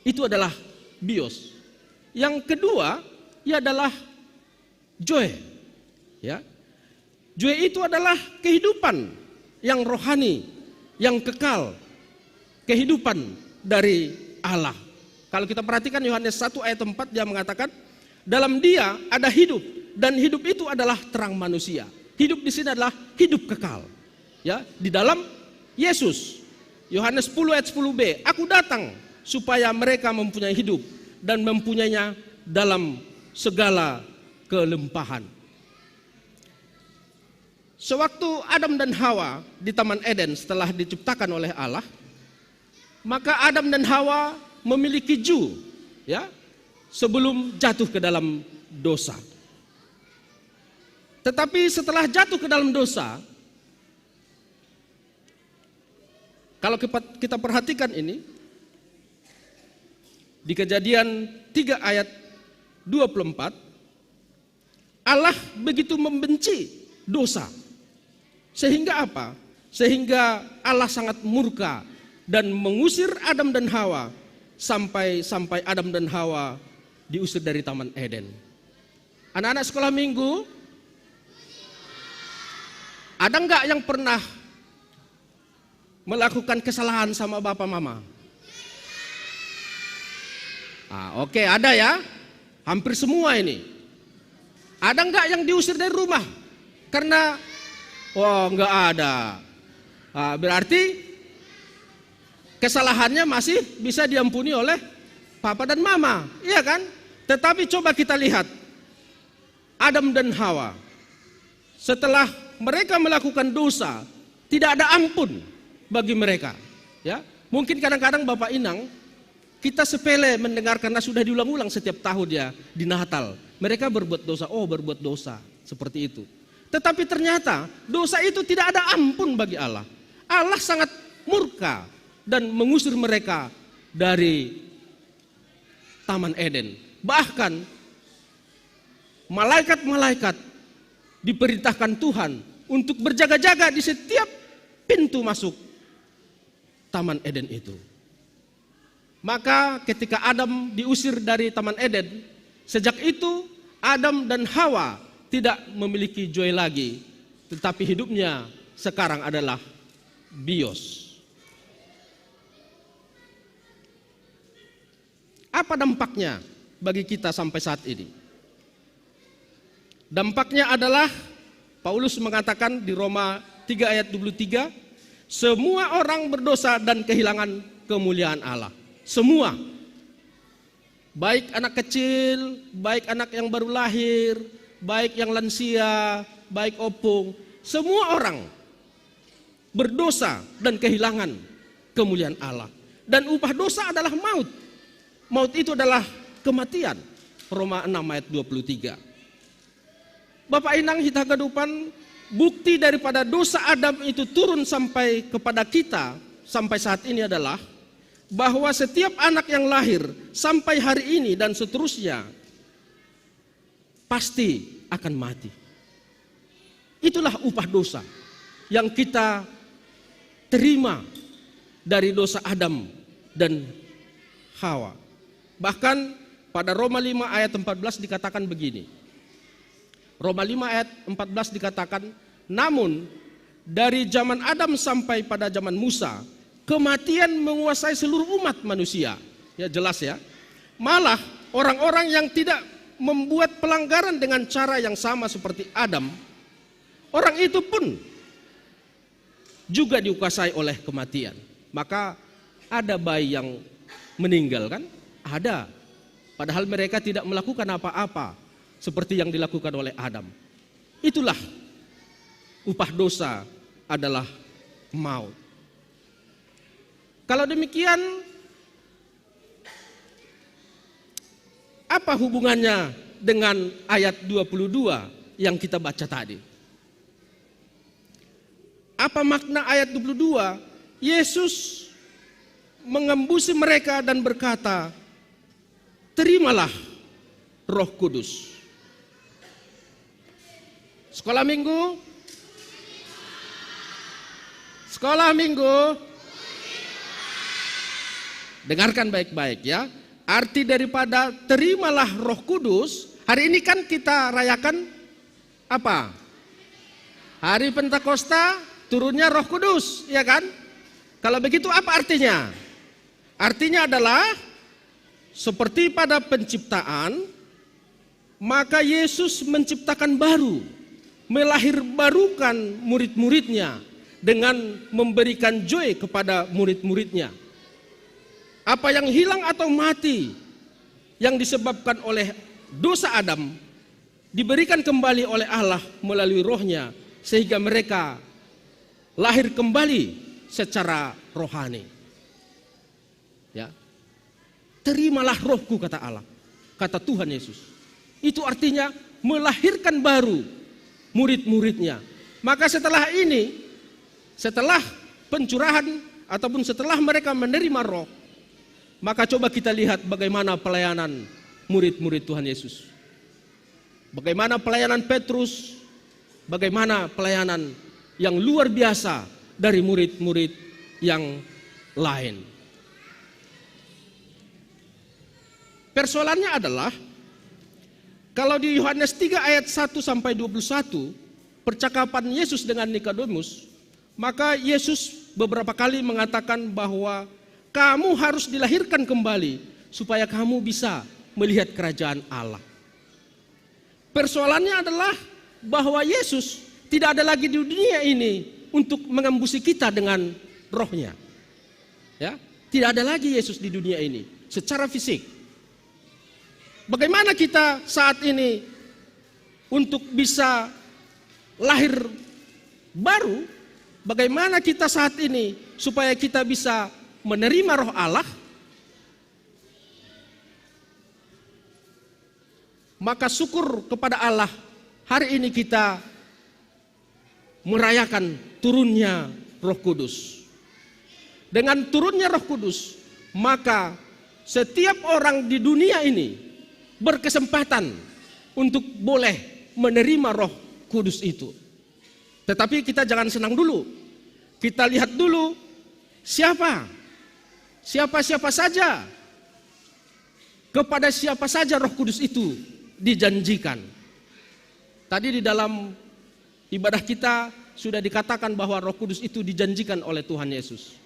Speaker 9: Itu adalah bios. Yang kedua, ia adalah joy. Ya. Joy itu adalah kehidupan yang rohani, yang kekal, kehidupan dari Allah. Kalau kita perhatikan Yohanes 1 ayat 4, dia mengatakan, dalam dia ada hidup, dan hidup itu adalah terang manusia. Hidup di sini adalah hidup kekal. Ya, di dalam Yesus. Yohanes 10 ayat 10b, aku datang supaya mereka mempunyai hidup dan mempunyainya dalam segala kelimpahan. Sewaktu Adam dan Hawa di Taman Eden setelah diciptakan oleh Allah, maka Adam dan Hawa memiliki ju, ya, sebelum jatuh ke dalam dosa. Tetapi setelah jatuh ke dalam dosa, kalau kita perhatikan ini, di Kejadian 3 ayat 24, Allah begitu membenci dosa. Sehingga apa? Sehingga Allah sangat murka dan mengusir Adam dan Hawa sampai Adam dan Hawa diusir dari Taman Eden. Anak-anak sekolah minggu, ada enggak yang pernah melakukan kesalahan sama bapak mama? Oke, ada ya. Hampir semua ini. Ada enggak yang diusir dari rumah? Karena enggak ada. Berarti kesalahannya masih bisa diampuni oleh papa dan mama, iya kan? Tetapi coba kita lihat Adam dan Hawa. Setelah mereka melakukan dosa, tidak ada ampun bagi mereka. Ya, mungkin kadang-kadang Bapak Inang, kita sepele mendengar karena sudah diulang-ulang setiap tahun ya di Natal. Mereka berbuat dosa, seperti itu. Tetapi ternyata dosa itu tidak ada ampun bagi Allah. Allah sangat murka dan mengusir mereka dari Taman Eden. Bahkan malaikat-malaikat diperintahkan Tuhan untuk berjaga-jaga di setiap pintu masuk Taman Eden itu. Maka ketika Adam diusir dari Taman Eden, sejak itu Adam dan Hawa tidak memiliki joy lagi, tetapi hidupnya sekarang adalah bios. Apa dampaknya bagi kita sampai saat ini? Dampaknya adalah Paulus mengatakan di Roma 3 ayat 23, semua orang berdosa dan kehilangan kemuliaan Allah. Semua. Baik anak kecil, baik anak yang baru lahir, baik yang lansia, baik opung, semua orang berdosa dan kehilangan kemuliaan Allah. Dan upah dosa adalah maut. Maut itu adalah kematian. Roma 6 ayat 23. Bapak Inang Hitagadupan, bukti daripada dosa Adam itu turun sampai kepada kita sampai saat ini adalah bahwa setiap anak yang lahir sampai hari ini dan seterusnya pasti akan mati. Itulah upah dosa yang kita terima dari dosa Adam dan Hawa. Bahkan pada Roma 5 ayat 14 dikatakan begini. Roma 5 ayat 14 dikatakan, namun dari zaman Adam sampai pada zaman Musa, kematian menguasai seluruh umat manusia. Ya jelas ya. Malah orang-orang yang tidak membuat pelanggaran dengan cara yang sama seperti Adam, orang itu pun juga dikuasai oleh kematian. Maka ada bayi yang meninggal kan? Ada. Padahal mereka tidak melakukan apa-apa seperti yang dilakukan oleh Adam. Itulah upah dosa adalah maut. Kalau demikian, apa hubungannya dengan ayat 22 yang kita baca tadi? Apa makna ayat 22? Yesus mengembusi mereka dan berkata, terimalah Roh Kudus. Sekolah minggu? Sekolah minggu? Dengarkan baik-baik ya. arti daripada terimalah Roh Kudus. Hari ini kan kita rayakan apa? Hari Pentakosta, turunnya Roh Kudus, ya kan? Kalau begitu apa artinya? Artinya adalah seperti pada penciptaan, maka Yesus menciptakan baru, melahirbarukan murid-muridnya dengan memberikan joy kepada murid-muridnya. Apa yang hilang atau mati yang disebabkan oleh dosa Adam diberikan kembali oleh Allah melalui rohnya, sehingga mereka lahir kembali secara rohani. Ya. Terimalah rohku, kata Allah, kata Tuhan Yesus. Itu artinya melahirkan baru murid-muridnya. Maka setelah ini, setelah pencurahan ataupun setelah mereka menerima roh, maka coba kita lihat bagaimana pelayanan murid-murid Tuhan Yesus. Bagaimana pelayanan Petrus, bagaimana pelayanan yang luar biasa dari murid-murid yang lain. Persoalannya adalah, kalau di Yohanes 3 ayat 1 sampai 21, percakapan Yesus dengan Nikodemus, maka Yesus beberapa kali mengatakan bahwa kamu harus dilahirkan kembali supaya kamu bisa melihat kerajaan Allah. Persoalannya adalah bahwa Yesus tidak ada lagi di dunia ini untuk mengembusi kita dengan rohnya. Ya, tidak ada lagi Yesus di dunia ini secara fisik. Bagaimana kita saat ini untuk bisa lahir baru? Bagaimana kita saat ini supaya kita bisa menerima roh Allah? Maka syukur kepada Allah, hari ini kita merayakan turunnya Roh Kudus. Dengan turunnya Roh Kudus, maka setiap orang di dunia ini berkesempatan untuk boleh menerima Roh Kudus itu. Tetapi kita jangan senang dulu. Kita lihat dulu siapa saja, kepada siapa saja Roh Kudus itu dijanjikan. Tadi di dalam ibadah kita sudah dikatakan bahwa Roh Kudus itu dijanjikan oleh Tuhan Yesus.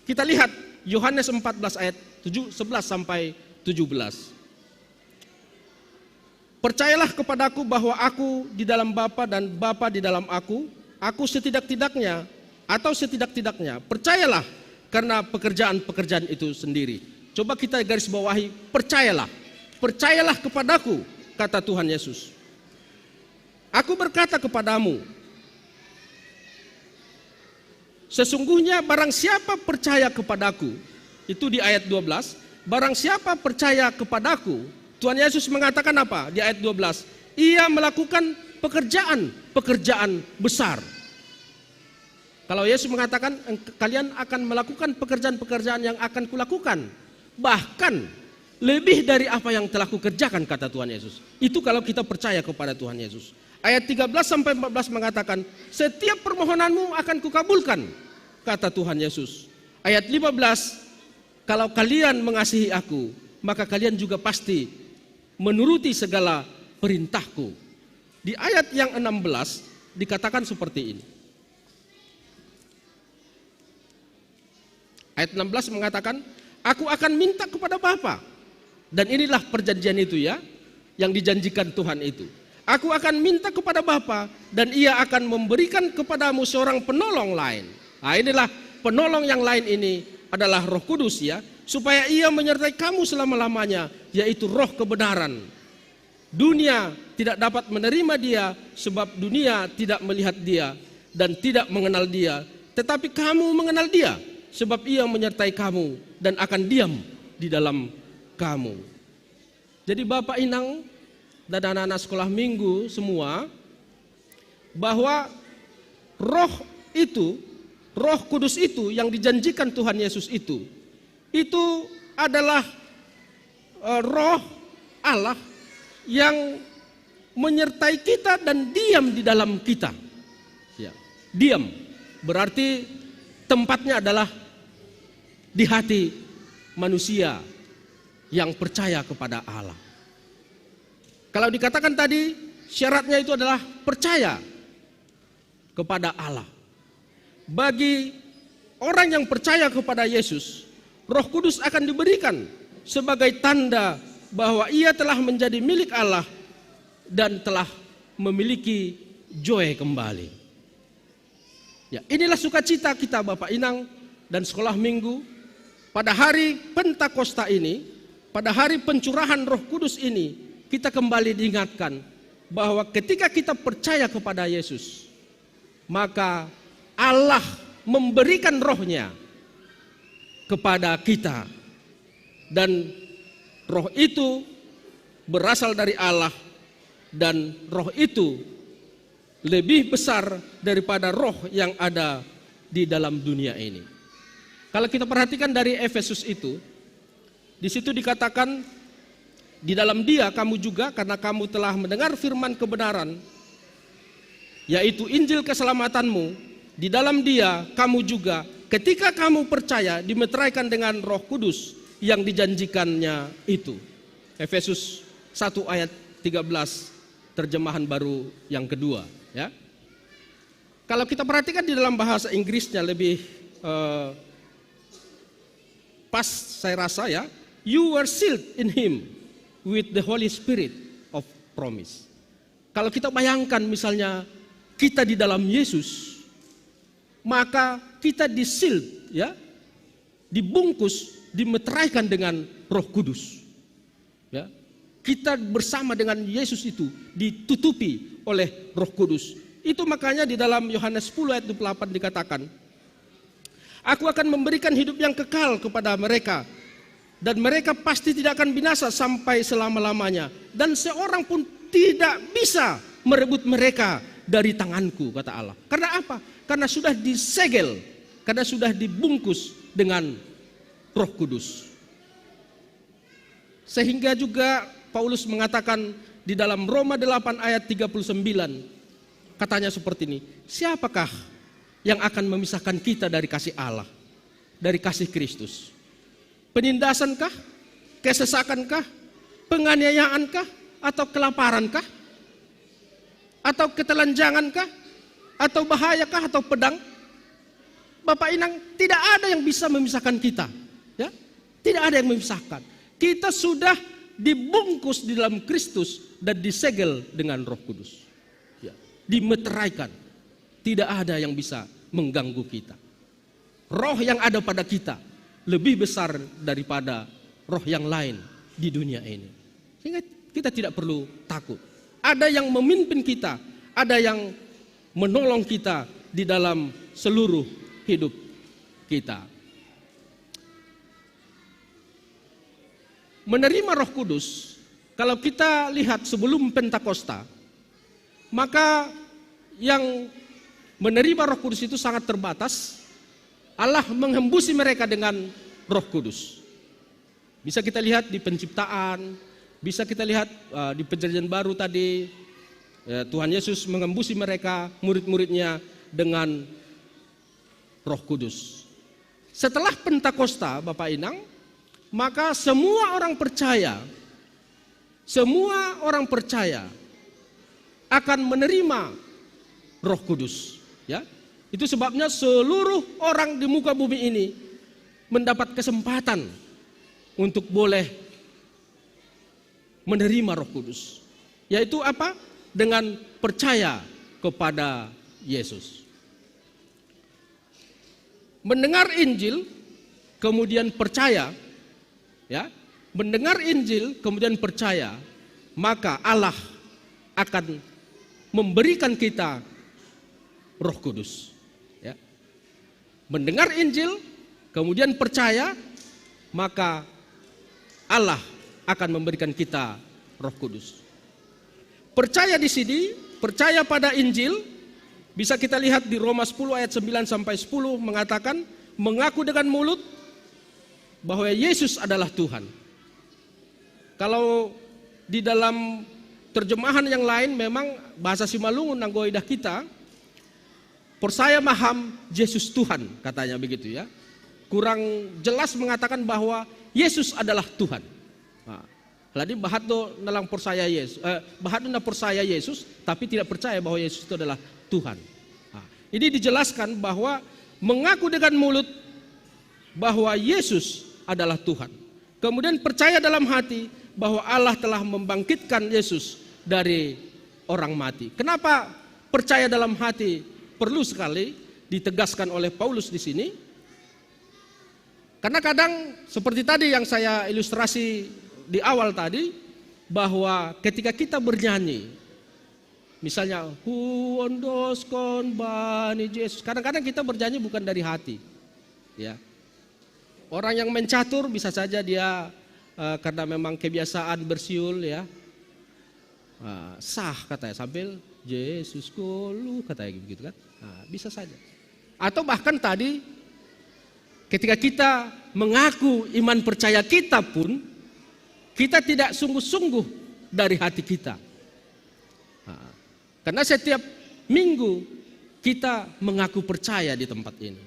Speaker 9: Kita lihat Yohanes 14 ayat 11 sampai 17. Percayalah kepadaku bahwa aku di dalam Bapa dan Bapa di dalam aku setidak-tidaknya atau setidak-tidaknya percayalah karena pekerjaan-pekerjaan itu sendiri. Coba kita garis bawahi, percayalah kepadaku, kata Tuhan Yesus. Aku berkata kepadamu, sesungguhnya barang siapa percaya kepadaku, itu di ayat 12, barang siapa percaya kepadaku, Tuhan Yesus mengatakan apa di ayat 12? Ia melakukan pekerjaan besar. Kalau Yesus mengatakan kalian akan melakukan pekerjaan-pekerjaan yang akan kulakukan, bahkan lebih dari apa yang telah kukerjakan, kata Tuhan Yesus. Itu kalau kita percaya kepada Tuhan Yesus. Ayat 13 sampai 14 mengatakan, setiap permohonanmu akan kukabulkan, kata Tuhan Yesus. Ayat 15, kalau kalian mengasihi aku, maka kalian juga pasti menuruti segala perintahku. Di ayat yang 16 dikatakan seperti ini. Ayat 16 mengatakan, aku akan minta kepada Bapa. Dan inilah perjanjian itu ya, yang dijanjikan Tuhan itu. Aku akan minta kepada Bapa dan ia akan memberikan kepadamu seorang penolong lain. Nah, inilah penolong yang lain ini adalah Roh Kudus ya, supaya ia menyertai kamu selama-lamanya, yaitu roh kebenaran. Dunia tidak dapat menerima dia sebab dunia tidak melihat dia dan tidak mengenal dia. Tetapi kamu mengenal dia sebab ia menyertai kamu dan akan diam di dalam kamu. Jadi Bapak Inang dan anak-anak sekolah minggu semua, bahwa roh itu, Roh Kudus itu yang dijanjikan Tuhan Yesus itu adalah roh Allah yang menyertai kita dan diam di dalam kita. Ya, diam berarti tempatnya adalah di hati manusia. yang percaya kepada Allah. Kalau dikatakan tadi syaratnya itu adalah percaya kepada Allah. Bagi orang yang percaya kepada Yesus, Roh Kudus akan diberikan sebagai tanda bahwa ia telah menjadi milik Allah dan telah memiliki joy kembali. Ya, inilah sukacita kita Bapak Inang dan sekolah minggu pada hari Pentakosta ini, pada hari pencurahan Roh Kudus ini, kita kembali diingatkan bahwa ketika kita percaya kepada Yesus, maka Allah memberikan rohnya kepada kita. Dan roh itu berasal dari Allah, dan roh itu lebih besar daripada roh yang ada di dalam dunia ini. Kalau kita perhatikan dari Efesus itu, di situ dikatakan, di dalam Dia kamu juga, karena kamu telah mendengar firman kebenaran, yaitu Injil keselamatanmu, di dalam Dia kamu juga, ketika kamu percaya, dimeteraikan dengan Roh Kudus yang dijanjikannya itu. Efesus 1 ayat 13, terjemahan baru yang kedua. Ya. Kalau kita perhatikan di dalam bahasa Inggrisnya lebih pas saya rasa ya, you were sealed in Him with the Holy Spirit of promise. Kalau kita bayangkan misalnya kita di dalam Yesus, maka kita di-sealed, ya, dibungkus, dimeteraikan dengan Roh Kudus. Ya. Kita bersama dengan Yesus itu ditutupi oleh Roh Kudus. Itu makanya di dalam Yohanes 10 ayat 28 dikatakan, aku akan memberikan hidup yang kekal kepada mereka, dan mereka pasti tidak akan binasa sampai selama-lamanya, dan seorang pun tidak bisa merebut mereka dari tanganku, kata Allah. Karena apa? Karena sudah disegel, karena sudah dibungkus dengan Roh Kudus. Sehingga juga Paulus mengatakan di dalam Roma 8 ayat 39, katanya seperti ini, siapakah yang akan memisahkan kita dari kasih Allah, dari kasih Kristus? Penindasankah? Kesesakankah? Penganiayaankah? Atau kelaparankah? Atau ketelanjangankah? Atau bahayakah? Atau pedang? Bapak Inang, tidak ada yang bisa memisahkan kita. Ya? Tidak ada yang memisahkan. Kita sudah dibungkus di dalam Kristus dan disegel dengan Roh Kudus. Ya. Dimeteraikan. Tidak ada yang bisa mengganggu kita. Roh yang ada pada kita lebih besar daripada roh yang lain di dunia ini. Sehingga kita tidak perlu takut. Ada yang memimpin kita, ada yang menolong kita di dalam seluruh hidup kita. Menerima Roh Kudus, kalau kita lihat sebelum Pentakosta, maka yang menerima Roh Kudus itu sangat terbatas. Allah menghembusi mereka dengan Roh Kudus. Bisa kita lihat di penciptaan, bisa kita lihat di perjanjian baru tadi, Tuhan Yesus menghembusi mereka, murid-muridnya, dengan Roh Kudus. Setelah Pentakosta, Bapak Inang, maka semua orang percaya akan menerima Roh Kudus. Ya, itu sebabnya seluruh orang di muka bumi ini mendapat kesempatan untuk boleh menerima Roh Kudus. Yaitu apa? Dengan percaya kepada Yesus. Mendengar Injil, kemudian percaya, ya, mendengar Injil, kemudian percaya, maka Allah akan memberikan kita Roh Kudus. Ya. Mendengar Injil, kemudian percaya, maka Allah akan memberikan kita Roh Kudus. Percaya di sini, percaya pada Injil, bisa kita lihat di Roma 10 ayat 9 sampai 10 mengatakan, mengaku dengan mulut bahwa Yesus adalah Tuhan. Kalau di dalam terjemahan yang lain memang bahasa Simalungun nanggoidah kita, percaya maham Yesus Tuhan, katanya begitu ya. Kurang jelas mengatakan bahwa Yesus adalah Tuhan. Ladi bahado nalang percaya Yesus, bahado na percaya Yesus, tapi tidak percaya bahwa Yesus itu adalah Tuhan. Nah, ini dijelaskan bahwa mengaku dengan mulut bahwa Yesus adalah Tuhan. Kemudian percaya dalam hati bahwa Allah telah membangkitkan Yesus dari orang mati. Kenapa percaya dalam hati perlu sekali ditegaskan oleh Paulus di sini? Karena kadang seperti tadi yang saya ilustrasi di awal tadi, bahwa ketika kita bernyanyi, misalnya Huondoskon Bani Yesus, kadang-kadang kita bernyanyi bukan dari hati, ya. Orang yang mencatur bisa saja dia karena memang kebiasaan bersiul, ya, sah katanya sambil Yesus kolu katanya gitu kan, bisa saja. Atau bahkan tadi ketika kita mengaku iman percaya kita pun, kita tidak sungguh-sungguh dari hati kita. Karena setiap minggu kita mengaku percaya di tempat ini.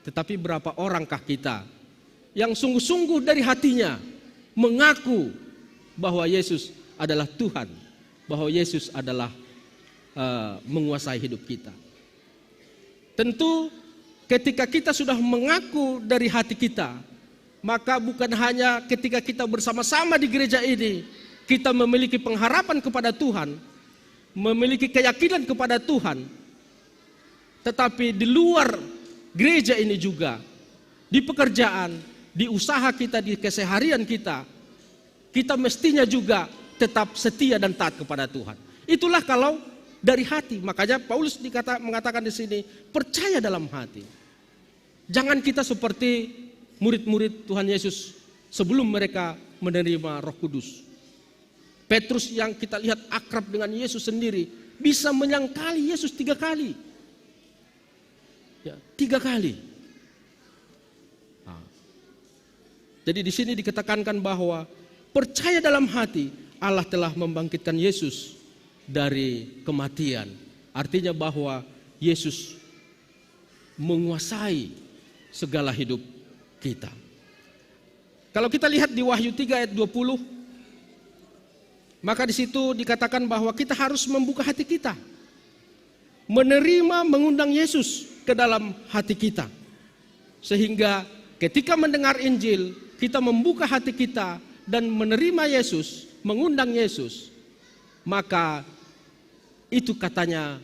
Speaker 9: Tetapi berapa orangkah kita yang sungguh-sungguh dari hatinya mengaku bahwa Yesus adalah Tuhan, bahwa Yesus adalah menguasai hidup kita. Tentu ketika kita sudah mengaku dari hati kita, maka bukan hanya ketika kita bersama-sama di gereja ini, kita memiliki pengharapan kepada Tuhan, memiliki keyakinan kepada Tuhan, tetapi di luar gereja ini juga, di pekerjaan, di usaha kita, di keseharian kita, kita mestinya juga tetap setia dan taat kepada Tuhan. Itulah kalau dari hati. Makanya Paulus mengatakan di sini, percaya dalam hati. Jangan kita seperti murid-murid Tuhan Yesus sebelum mereka menerima Roh Kudus. Petrus yang kita lihat akrab dengan Yesus sendiri bisa menyangkali Yesus 3 kali. Ya, 3 kali. Jadi di sini dikatakan bahwa percaya dalam hati Allah telah membangkitkan Yesus dari kematian. Artinya bahwa Yesus menguasai segala hidup kita. Kalau kita lihat di Wahyu 3 ayat 20, maka di situ dikatakan bahwa kita harus membuka hati kita, menerima, mengundang Yesus ke dalam hati kita, sehingga ketika mendengar Injil kita membuka hati kita dan menerima Yesus, mengundang Yesus, maka itu katanya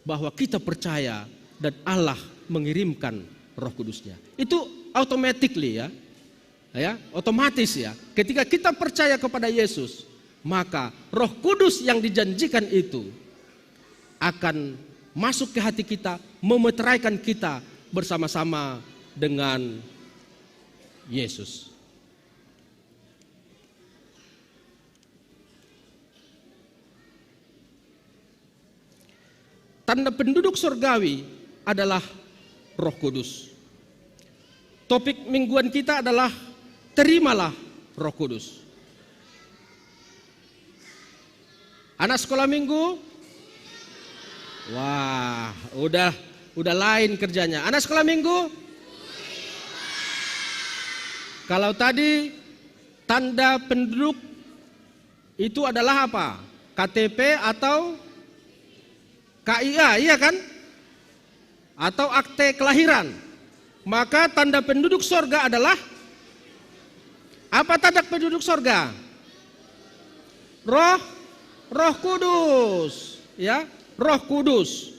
Speaker 9: bahwa kita percaya dan Allah mengirimkan Roh Kudusnya. Itu automatically ya, otomatis ya. Ketika kita percaya kepada Yesus, maka Roh Kudus yang dijanjikan itu akan masuk ke hati kita, memeteraikan kita bersama-sama dengan Yesus. Tanda penduduk surgawi adalah Roh Kudus. Topik mingguan kita adalah terimalah Roh Kudus. Anak sekolah minggu? Wah, udah lain kerjanya. Anak sekolah minggu? Kalau tadi tanda penduduk itu adalah apa? KTP atau KIA, iya kan? Atau akte kelahiran. Maka tanda penduduk sorga adalah apa? Tanda penduduk sorga? Roh Kudus, ya, Roh Kudus.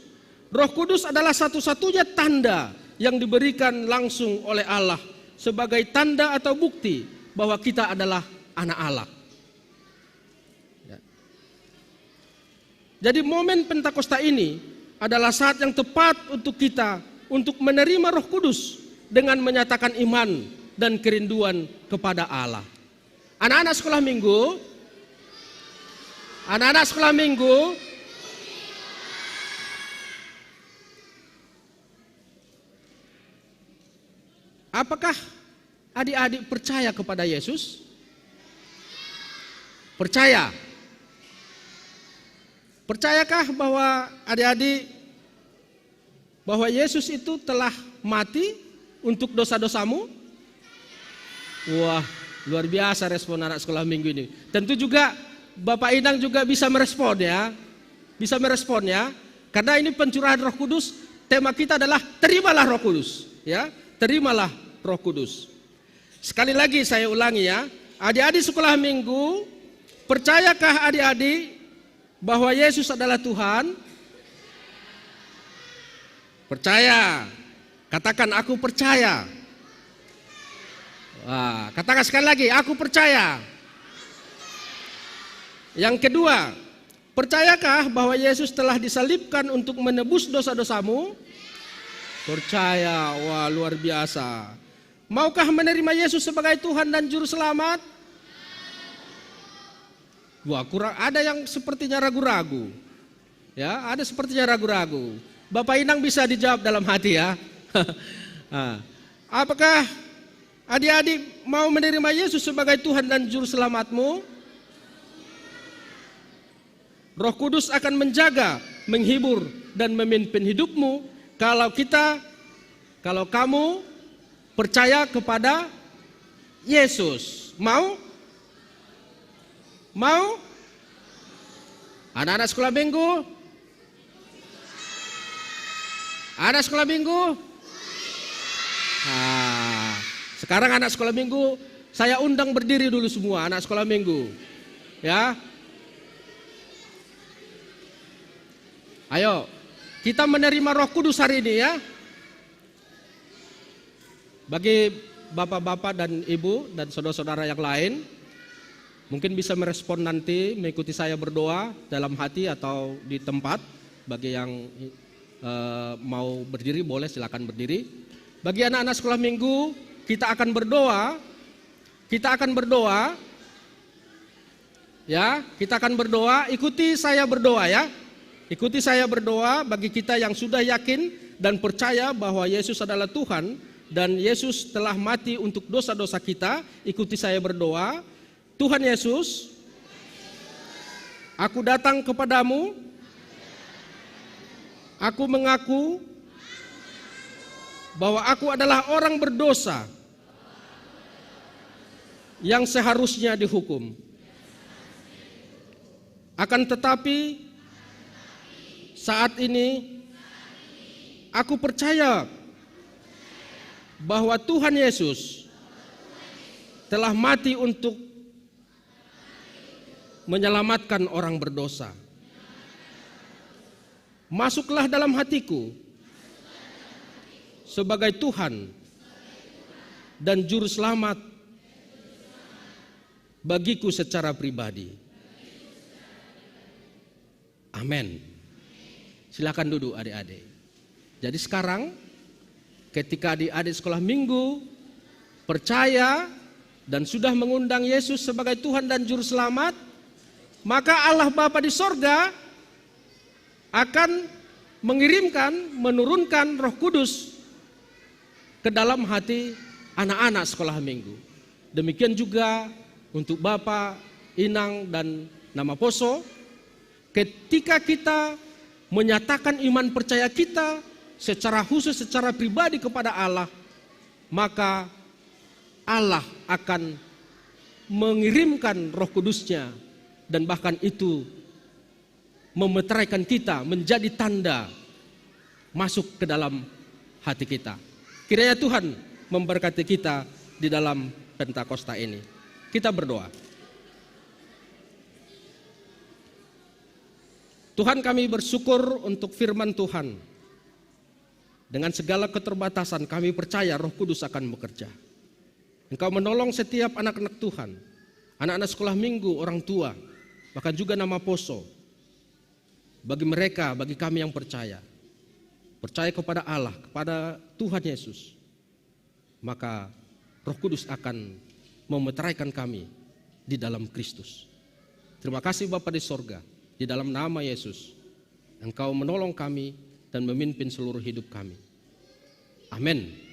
Speaker 9: Roh Kudus adalah satu-satunya tanda yang diberikan langsung oleh Allah sebagai tanda atau bukti bahwa kita adalah anak Allah. Ya. Jadi momen Pentakosta ini adalah saat yang tepat untuk kita untuk menerima Roh Kudus dengan menyatakan iman dan kerinduan kepada Allah. Anak-anak sekolah minggu, apakah adik-adik percaya kepada Yesus? Percaya? Percayakah bahwa adik-adik bahwa Yesus itu telah mati untuk dosa-dosamu? Wah, Luar biasa respon anak sekolah minggu ini. Tentu juga Bapak Inang juga bisa merespon ya. Bisa merespon ya. Karena ini pencurahan Roh Kudus, tema kita adalah terimalah Roh Kudus, ya. Terimalah Roh Kudus. Sekali lagi saya ulangi ya. Adik-adik sekolah minggu, percayakah adik-adik bahwa Yesus adalah Tuhan? Percaya. Katakan aku percaya. Wah, katakan sekali lagi, aku percaya. Yang kedua, percayakah bahwa Yesus telah disalibkan untuk menebus dosa-dosamu? Percaya. Wah, luar biasa. Maukah menerima Yesus sebagai Tuhan dan Juru Selamat? Wah, kurang, ada yang sepertinya ragu-ragu. Ya, ada sepertinya ragu-ragu. Bapak Inang bisa dijawab dalam hati ya. Apakah adik-adik mau menerima Yesus sebagai Tuhan dan Juru Selamatmu? Roh Kudus akan menjaga, menghibur, dan memimpin hidupmu kalau kamu percaya kepada Yesus. Mau? Mau? Anak-anak sekolah minggu? Anak sekolah minggu? Sekarang anak sekolah minggu, saya undang berdiri dulu semua anak sekolah minggu. Ya. Ayo, kita menerima Roh Kudus hari ini ya. Bagi bapak-bapak dan ibu dan saudara-saudara yang lain, mungkin bisa merespon nanti mengikuti saya berdoa dalam hati atau di tempat. Bagi yang mau berdiri boleh silakan berdiri. Bagi anak-anak sekolah minggu, kita akan berdoa. Kita akan berdoa. Ya, kita akan berdoa, ikuti saya berdoa ya. Ikuti saya berdoa bagi kita yang sudah yakin dan percaya bahwa Yesus adalah Tuhan dan Yesus telah mati untuk dosa-dosa kita. Ikuti saya berdoa. Tuhan Yesus, aku datang kepadamu. Aku mengaku bahwa aku adalah orang berdosa yang seharusnya dihukum. Akan tetapi saat ini aku percaya bahwa Tuhan Yesus telah mati untuk menyelamatkan orang berdosa. Masuklah dalam hatiku sebagai Tuhan dan Juru Selamat bagiku secara pribadi. Amin. Silakan duduk adik-adik. Jadi sekarang ketika adik-adik sekolah minggu percaya dan sudah mengundang Yesus sebagai Tuhan dan Juru Selamat, maka Allah Bapa di sorga akan menurunkan Roh Kudus ke dalam hati anak-anak sekolah minggu. Demikian juga untuk Bapak, Inang, dan Nama Poso, ketika kita menyatakan iman percaya kita secara khusus, secara pribadi kepada Allah, maka Allah akan mengirimkan Roh Kudusnya dan bahkan itu memeteraikan kita menjadi tanda masuk ke dalam hati kita. Kiranya Tuhan memberkati kita di dalam Pentakosta ini. Kita berdoa. Tuhan, kami bersyukur untuk firman Tuhan. Dengan segala keterbatasan kami percaya Roh Kudus akan bekerja. Engkau menolong setiap anak-anak Tuhan, anak-anak sekolah minggu, orang tua, bahkan juga Nama Poso. Bagi mereka, bagi kami yang percaya kepada Allah, kepada Tuhan Yesus, maka Roh Kudus akan memeteraikan kami di dalam Kristus. Terima kasih Bapa di sorga, di dalam nama Yesus, Engkau menolong kami dan memimpin seluruh hidup kami. Amin.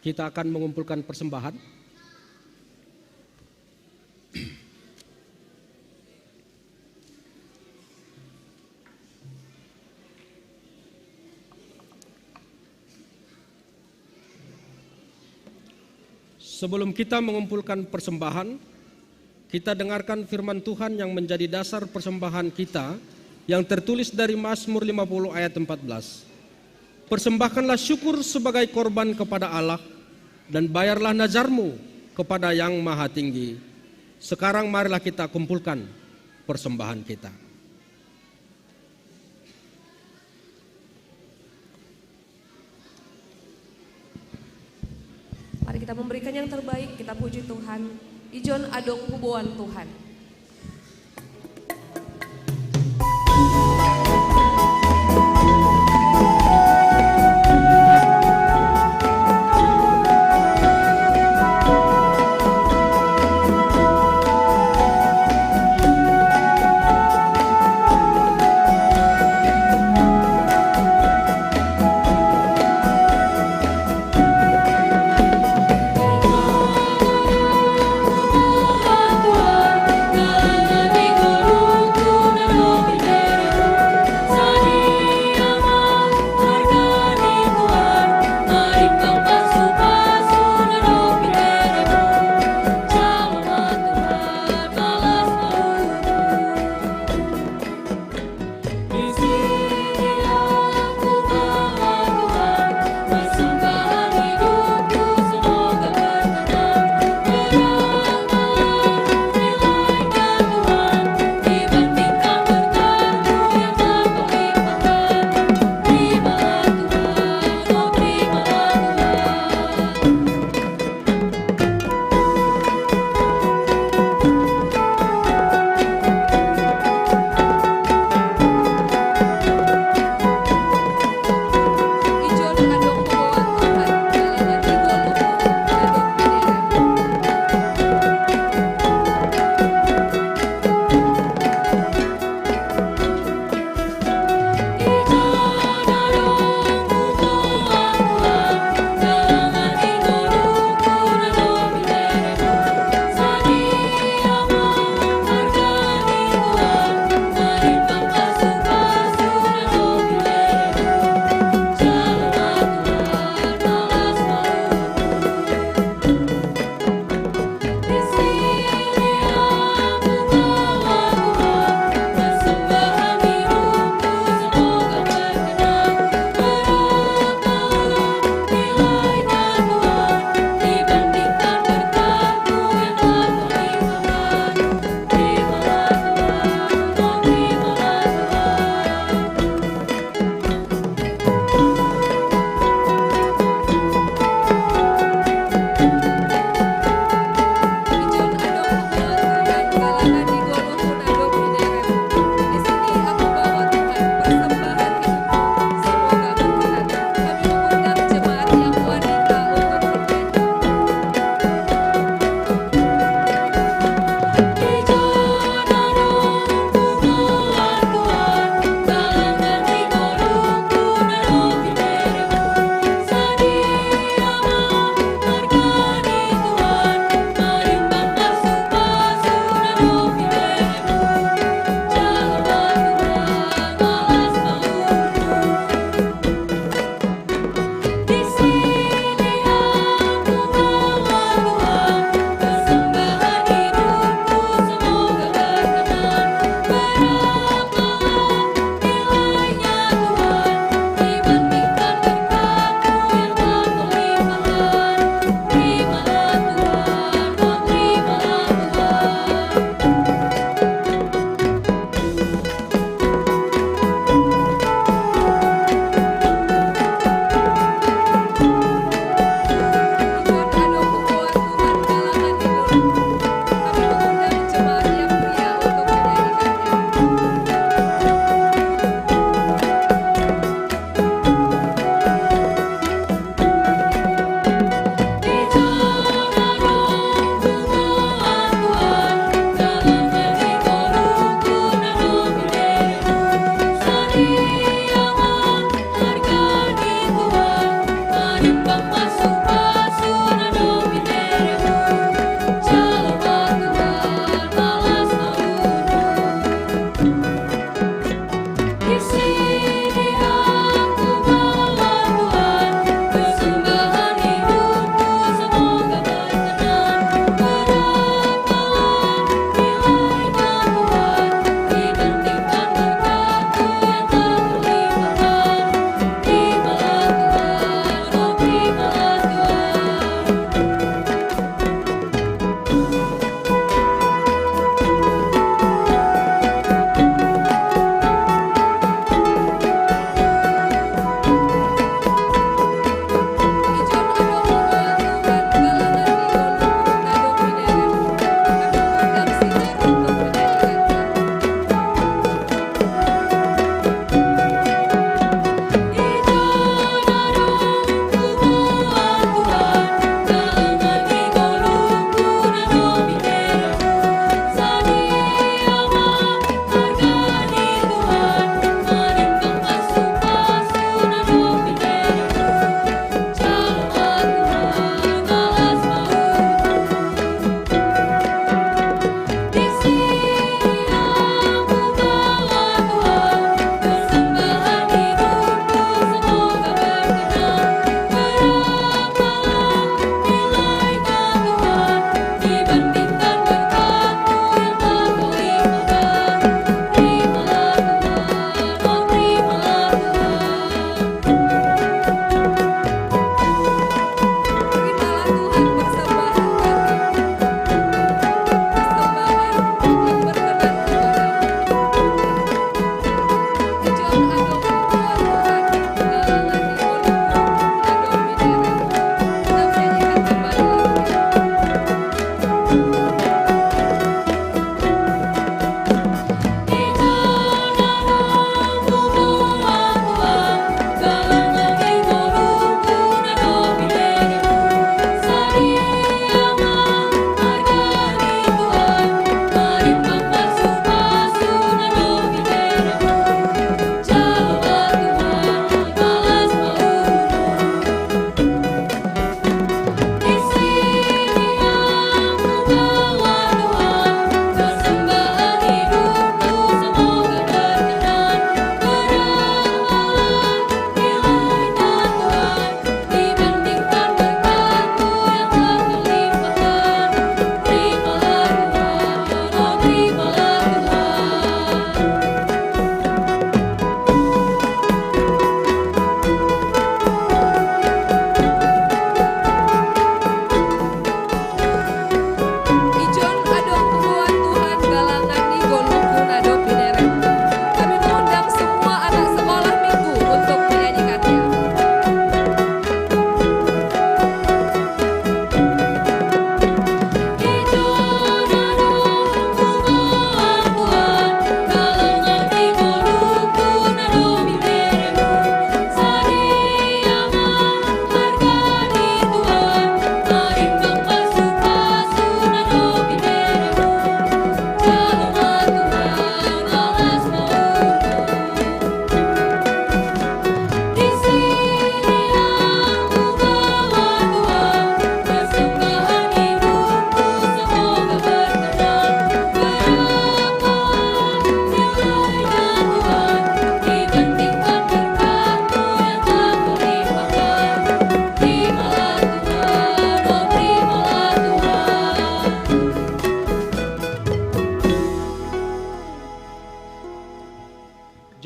Speaker 9: Kita akan mengumpulkan persembahan. Sebelum kita mengumpulkan persembahan, kita dengarkan firman Tuhan yang menjadi dasar persembahan kita yang tertulis dari Mazmur 50 ayat 14. Persembahkanlah syukur sebagai korban kepada Allah dan bayarlah nazarmu kepada Yang Maha Tinggi. Sekarang marilah kita kumpulkan persembahan kita.
Speaker 1: Mari kita memberikan yang terbaik, kita puji Tuhan. Ijon adong puboan Tuhan.
Speaker 4: Tuhan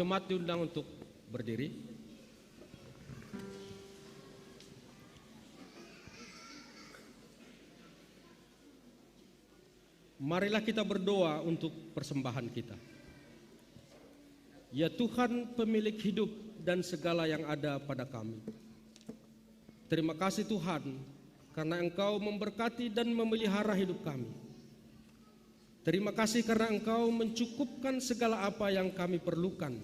Speaker 9: Jemaat diundang untuk berdiri. Marilah kita berdoa untuk persembahan kita. Ya Tuhan, pemilik hidup dan segala yang ada pada kami. Terima kasih Tuhan, karena Engkau memberkati dan memelihara hidup kami. Terima kasih karena Engkau mencukupkan segala apa yang kami perlukan,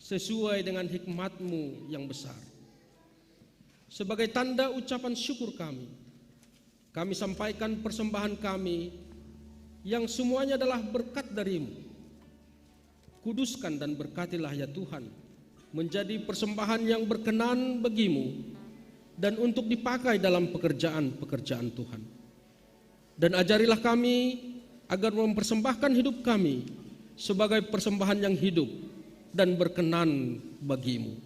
Speaker 9: sesuai dengan hikmat-Mu yang besar. Sebagai tanda ucapan syukur kami sampaikan persembahan kami yang semuanya adalah berkat dari-Mu. Kuduskan dan berkatilah ya Tuhan, menjadi persembahan yang berkenan bagi-Mu dan untuk dipakai dalam pekerjaan-pekerjaan Tuhan. Dan ajarilah kami agar mempersembahkan hidup kami sebagai persembahan yang hidup dan berkenan bagi-Mu.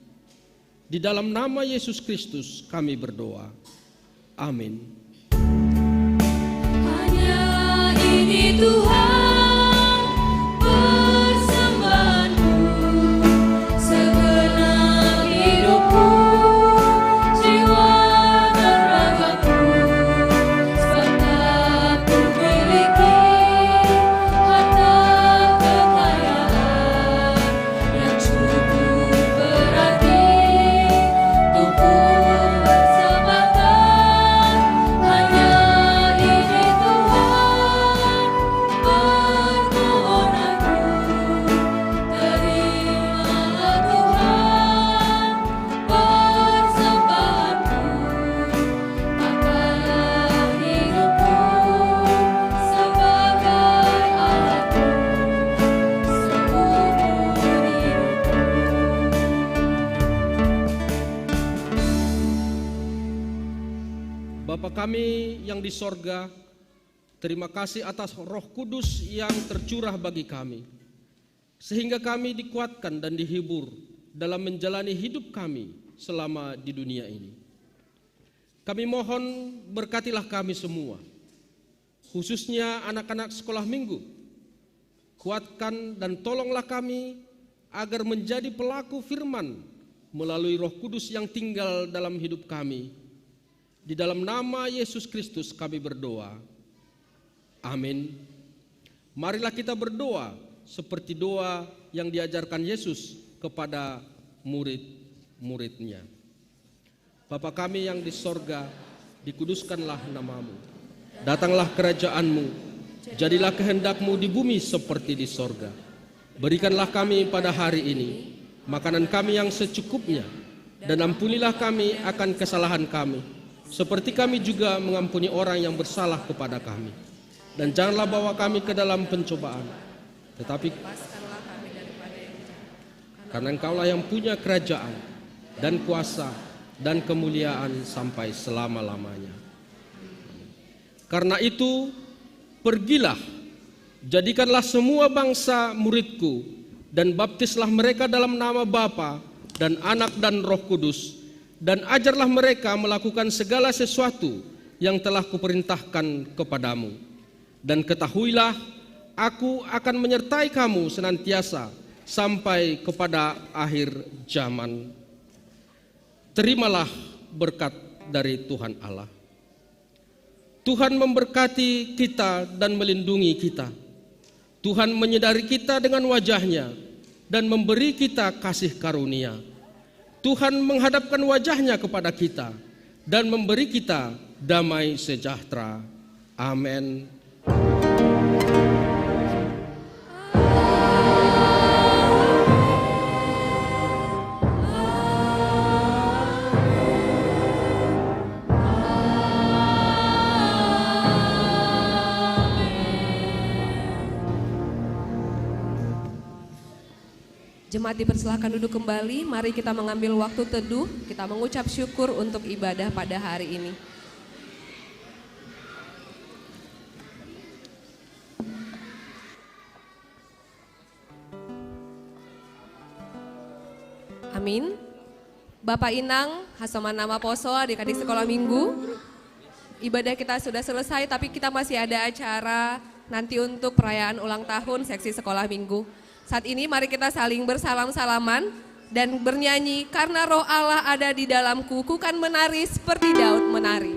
Speaker 9: Di dalam nama Yesus Kristus kami berdoa. Amin.
Speaker 4: Hanya ini Tuhan persembahanku, segenap hidupku, jiwa dan ragaku, sebab tak ku miliki harta kekayaan yang cukup berarti untuk ku persembahkan. Hanya ini Tuhan permohonanku, terimalah Tuhan persembahanku, pakailah hidupku sebagai alatmu seumur hidupku.
Speaker 9: Bapa kami yang di sorga, terima kasih atas Roh Kudus yang tercurah bagi kami, sehingga kami dikuatkan dan dihibur dalam menjalani hidup kami selama di dunia ini. Kami mohon berkatilah kami semua, khususnya anak-anak sekolah minggu. Kuatkan dan tolonglah kami agar menjadi pelaku firman melalui Roh Kudus yang tinggal dalam hidup kami. Di dalam nama Yesus Kristus kami berdoa. Amin. Marilah kita berdoa seperti doa yang diajarkan Yesus kepada murid-muridnya. Bapa kami yang di sorga, dikuduskanlah namamu. Datanglah kerajaanmu, jadilah kehendak-Mu di bumi seperti di sorga. Berikanlah kami pada hari ini makanan kami yang secukupnya, dan ampunilah kami akan kesalahan kami, seperti kami juga mengampuni orang yang bersalah kepada kami. Dan janganlah bawa kami ke dalam pencobaan, tetapi karena Engkaulah yang punya kerajaan dan kuasa dan kemuliaan sampai selama-lamanya. Karena itu, pergilah, jadikanlah semua bangsa muridku, dan baptislah mereka dalam nama Bapa dan Anak dan Roh Kudus, dan ajarlah mereka melakukan segala sesuatu yang telah kuperintahkan kepadamu. Dan ketahuilah, aku akan menyertai kamu senantiasa sampai kepada akhir zaman. Terimalah berkat dari Tuhan Allah. Tuhan memberkati kita dan melindungi kita. Tuhan menyedari kita dengan wajah-Nya dan memberi kita kasih karunia. Tuhan menghadapkan wajah-Nya kepada kita dan memberi kita damai sejahtera. Amin.
Speaker 1: Jemaat dipersilakan duduk kembali, mari kita mengambil waktu teduh, kita mengucap syukur untuk ibadah pada hari ini. Amin. Bapak Inang, Hasoman Nama Poso, adik-adik sekolah minggu, ibadah kita sudah selesai tapi kita masih ada acara nanti untuk perayaan ulang tahun seksi sekolah minggu. Saat ini mari kita saling bersalam-salaman dan bernyanyi, karena roh Allah ada di dalamku, ku kan menari seperti Daud menari.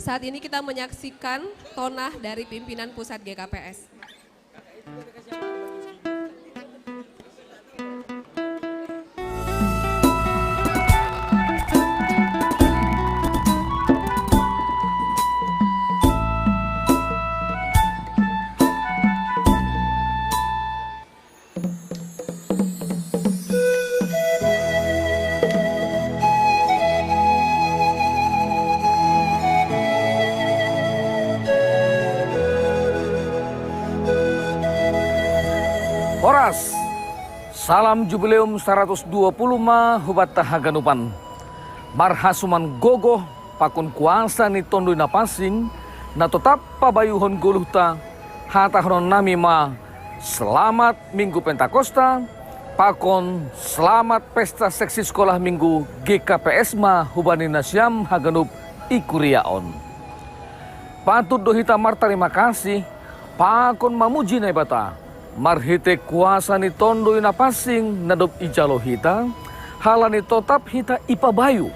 Speaker 1: Saat ini kita menyaksikan tonah dari pimpinan pusat GKPS.
Speaker 10: Horas, salam jubileum 120 ma Hubata Haganupan. Marhasuman gogoh pakun kuasa ni tondo na pasing na tetap pabayuhon guluhta hatahron nami ma selamat Minggu Pentakosta pakon selamat pesta seksi sekolah Minggu GKPS ma hubani nasyam Haganup ikuriaon. Patut dohita mar terima kasih pakon mamuji na ibata. Marhite kuasa ni tondo ina pasing nadop ijalo hita, halani totap hita ipabayu.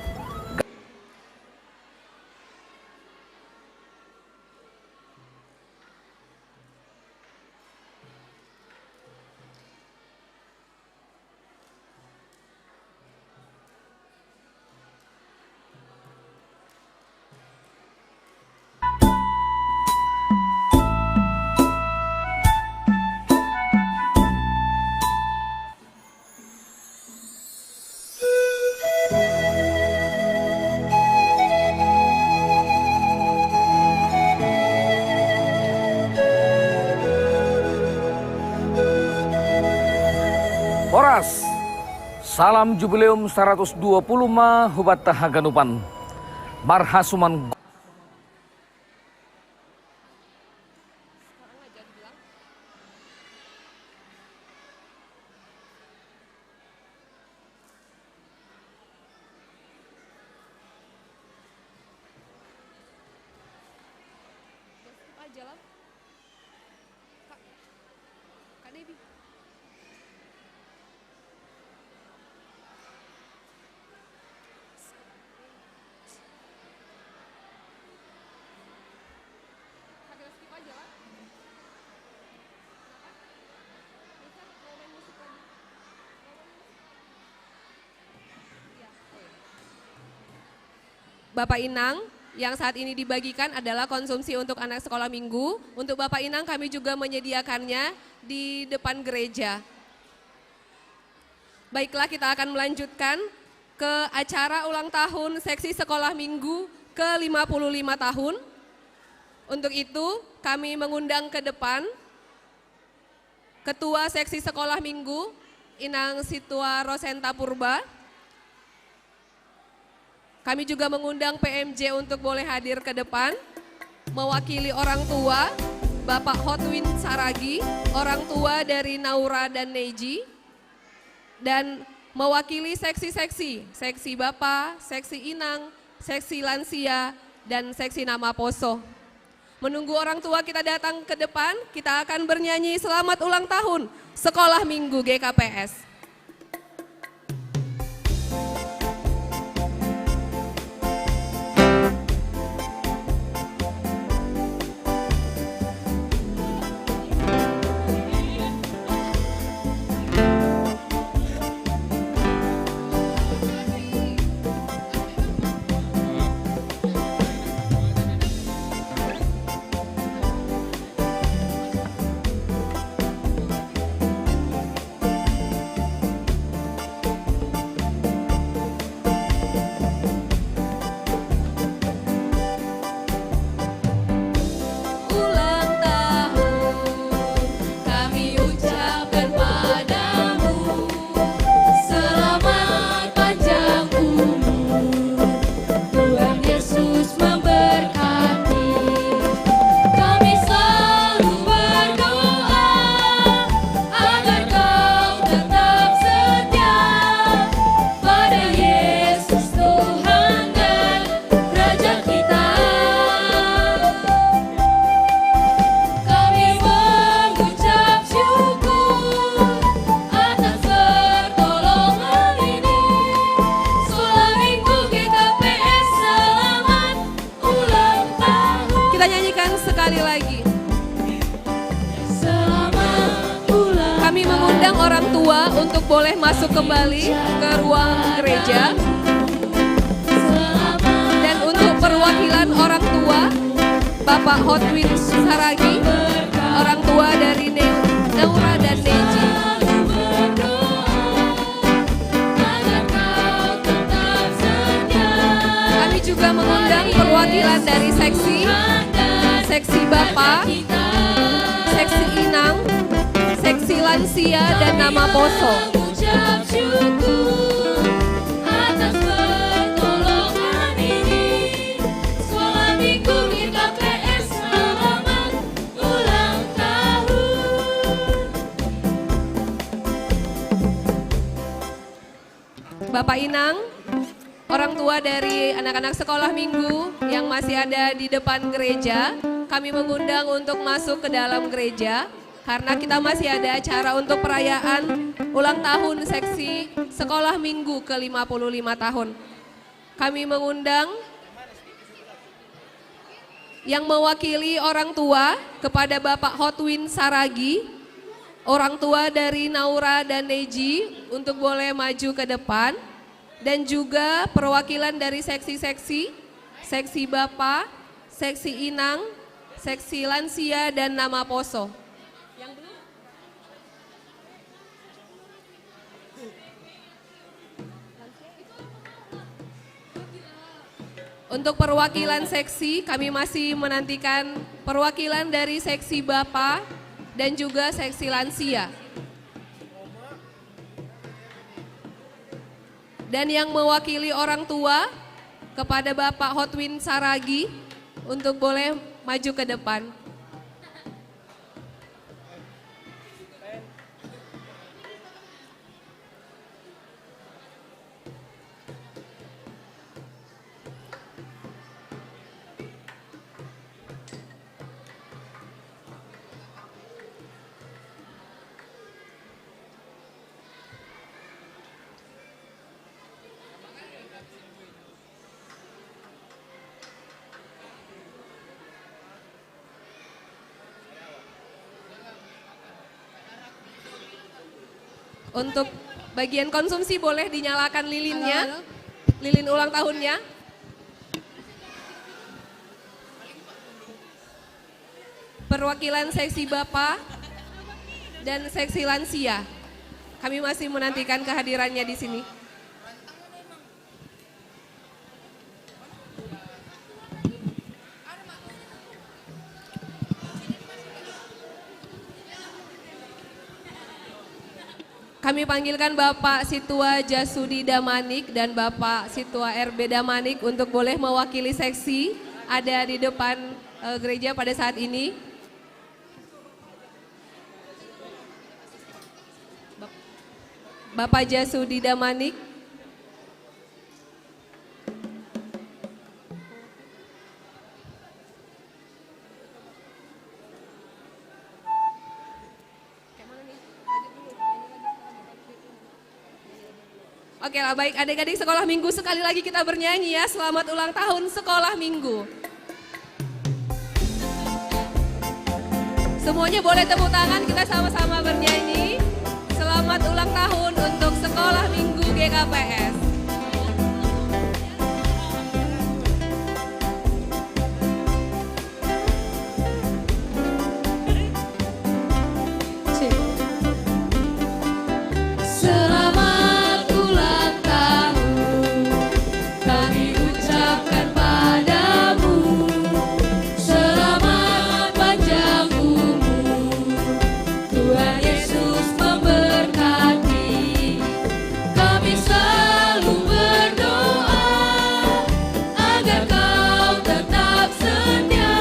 Speaker 10: Horas, salam jubileum 120 ma Hubata Haganupan. Marhasuman
Speaker 1: Bapak Inang, yang saat ini dibagikan adalah konsumsi untuk anak sekolah minggu. Untuk Bapak Inang kami juga menyediakannya di depan gereja. Baiklah, kita akan melanjutkan ke acara ulang tahun seksi sekolah minggu ke-55 tahun. Untuk itu, kami mengundang ke depan Ketua Seksi Sekolah Minggu, Inang Situa Rosenta Purba. Kami juga mengundang PMJ untuk boleh hadir ke depan. Mewakili orang tua, Bapak Hotwin Saragi, orang tua dari Naura dan Neji. Dan mewakili seksi-seksi, seksi Bapak, seksi Inang, seksi Lansia, dan seksi Nama Poso. Menunggu orang tua kita datang ke depan, kita akan bernyanyi selamat ulang tahun Sekolah Minggu GKPS. Sekali lagi. Kami mengundang orang tua untuk boleh masuk kembali ke ruang gereja. Dan untuk perwakilan orang tua, Bapak Hotwin Saragi, orang tua dari Naura dan Neji. Kami juga mengundang perwakilan dari seksi Bapak, seksi Inang, seksi Lansia, dan Nama Poso. Bapak Inang, orang tua dari anak-anak sekolah minggu yang masih ada di depan gereja, kami mengundang untuk masuk ke dalam gereja karena kita masih ada acara untuk perayaan ulang tahun seksi sekolah minggu ke-55 tahun. Kami mengundang yang mewakili orang tua kepada Bapak Hotwin Saragi, orang tua dari Naura dan Neji untuk boleh maju ke depan. Dan juga perwakilan dari seksi-seksi, seksi Bapak, seksi Inang, seksi Lansia, dan Nama Poso. Yang belum? Untuk perwakilan seksi, kami masih menantikan perwakilan dari seksi Bapak dan juga seksi Lansia. Dan yang mewakili orang tua kepada Bapak Hotwin Saragi untuk boleh maju ke depan. Untuk bagian konsumsi boleh dinyalakan lilinnya, lilin ulang tahunnya. Perwakilan seksi Bapak dan seksi Lansia. Kami masih menantikan kehadirannya di sini. Kami panggilkan Bapak Situa Jasudi Damanik dan Bapak Situa RB Damanik untuk boleh mewakili seksi ada di depan gereja pada saat ini. Bapak Jasudi Damanik. Oke lah, baik adik-adik sekolah minggu, sekali lagi kita bernyanyi ya. Selamat ulang tahun sekolah minggu. Semuanya boleh tepuk tangan, kita sama-sama bernyanyi. Selamat ulang tahun untuk sekolah minggu GKPS.
Speaker 4: Selamat ulang tahun kami ucapkan padamu. Selamat panjang umur, Tuhan Yesus memberkati. Kami selalu berdoa agar kau tetap setia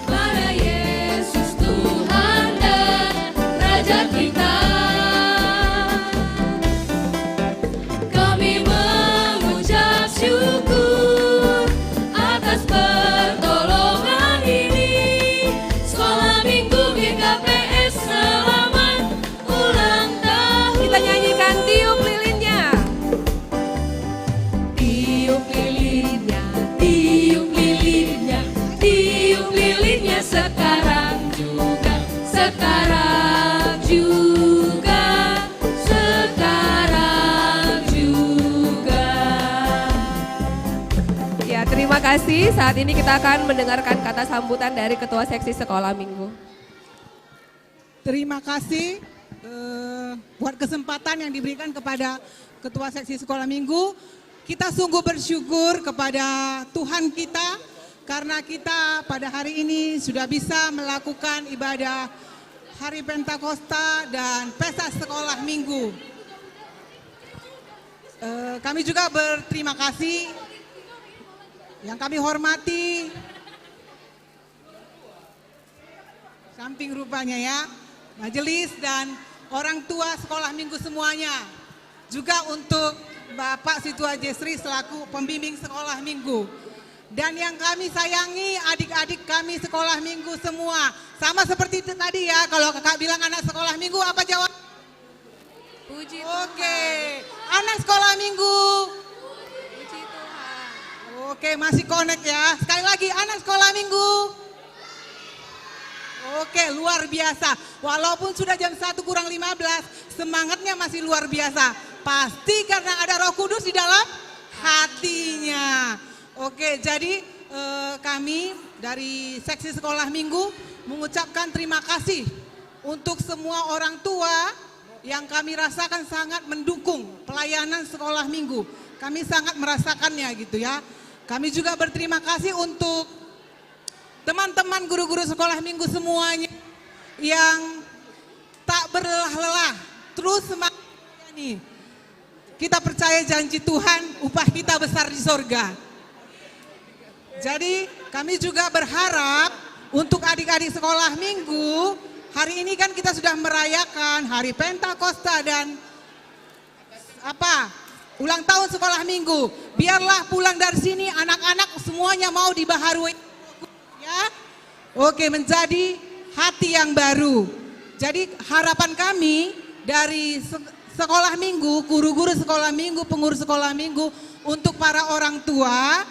Speaker 4: pada Yesus Tuhan dan Raja kita. Kami mengucap syukur atas pertolongan ini. Sekolah Minggu GKPS selamat ulang tahun.
Speaker 1: Kita nyanyikan tiup lilinnya.
Speaker 4: Tiup lilinnya, tiup lilinnya, tiup lilinnya sekarang juga, sekarang juga, sekarang juga.
Speaker 1: Ya, terima kasih. Saat ini kita akan mendengarkan kata sambutan dari Ketua Seksi Sekolah Minggu.
Speaker 3: Terima kasih buat kesempatan yang diberikan kepada Ketua Seksi Sekolah Minggu. Kita sungguh bersyukur kepada Tuhan kita karena kita pada hari ini sudah bisa melakukan ibadah Hari Pentakosta dan Pesta Sekolah Minggu. Kami juga berterima kasih yang kami hormati, samping rupanya ya, majelis dan orang tua sekolah minggu semuanya. Juga untuk Bapak Situa Jesri selaku pembimbing sekolah minggu. Dan yang kami sayangi adik-adik kami sekolah minggu semua. Sama seperti itu tadi ya, kalau kakak bilang anak sekolah minggu apa jawab?
Speaker 1: Puji
Speaker 3: Oke, anak sekolah minggu.
Speaker 1: Puji Tuhan.
Speaker 3: Oke, masih connect ya. Sekali lagi anak sekolah minggu. Oke, luar biasa. Walaupun sudah jam 1 kurang 15, semangatnya masih luar biasa. Pasti karena ada Roh Kudus di dalam hatinya. Oke, jadi kami dari Seksi Sekolah Minggu mengucapkan terima kasih untuk semua orang tua yang kami rasakan sangat mendukung pelayanan sekolah minggu. Kami sangat merasakannya gitu ya. Kami juga berterima kasih untuk teman-teman guru-guru sekolah minggu semuanya yang tak berlelah-lelah, terus semangat nih. Kita percaya janji Tuhan, upah kita besar di sorga. Jadi kami juga berharap untuk adik-adik sekolah minggu, hari ini kan kita sudah merayakan Hari Pentakosta dan ulang tahun sekolah minggu. Biarlah pulang dari sini anak-anak semuanya mau dibaharui ya. Oke, menjadi hati yang baru. Jadi harapan kami dari sekolah minggu, guru-guru sekolah minggu, pengurus sekolah minggu, untuk para orang tua,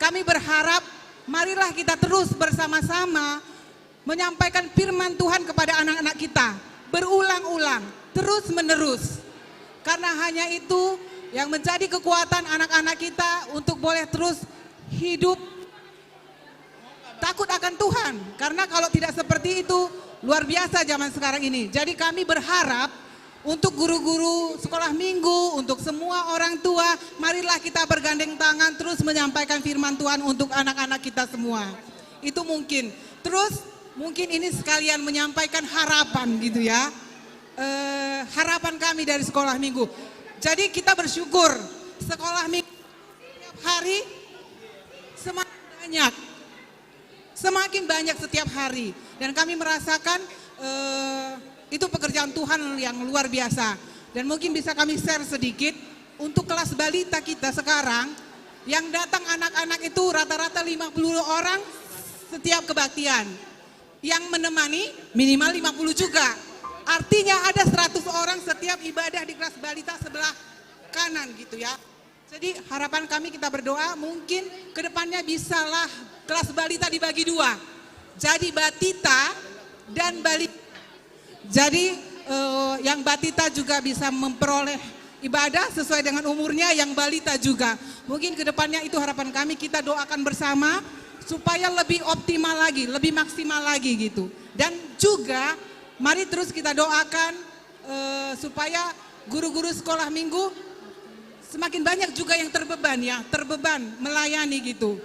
Speaker 3: kami berharap marilah kita terus bersama-sama menyampaikan firman Tuhan kepada anak-anak kita, berulang-ulang, terus-menerus. Karena hanya itu yang menjadi kekuatan anak-anak kita untuk boleh terus hidup takut akan Tuhan. Karena kalau tidak seperti itu, luar biasa zaman sekarang ini. Jadi kami berharap Untuk guru-guru sekolah minggu, untuk semua orang tua, marilah kita bergandeng tangan terus menyampaikan firman Tuhan untuk anak-anak kita semua. Itu mungkin. Terus mungkin ini sekalian menyampaikan harapan gitu ya. Harapan kami dari sekolah minggu. Jadi kita bersyukur sekolah minggu setiap hari semakin banyak setiap hari. Dan kami merasakan itu pekerjaan Tuhan yang luar biasa. Dan mungkin bisa kami share sedikit untuk kelas balita kita sekarang, yang datang anak-anak itu rata-rata 50 orang setiap kebaktian. Yang menemani minimal 50 juga. Artinya ada 100 orang setiap ibadah di kelas balita sebelah kanan gitu ya. Jadi harapan kami, kita berdoa mungkin kedepannya bisalah kelas balita dibagi dua. Jadi batita dan balita. Jadi yang batita juga bisa memperoleh ibadah sesuai dengan umurnya, yang balita juga. Mungkin kedepannya itu harapan kami, kita doakan bersama supaya lebih optimal lagi, lebih maksimal lagi gitu. Dan juga mari terus kita doakan supaya guru-guru sekolah minggu semakin banyak juga yang terbeban melayani gitu.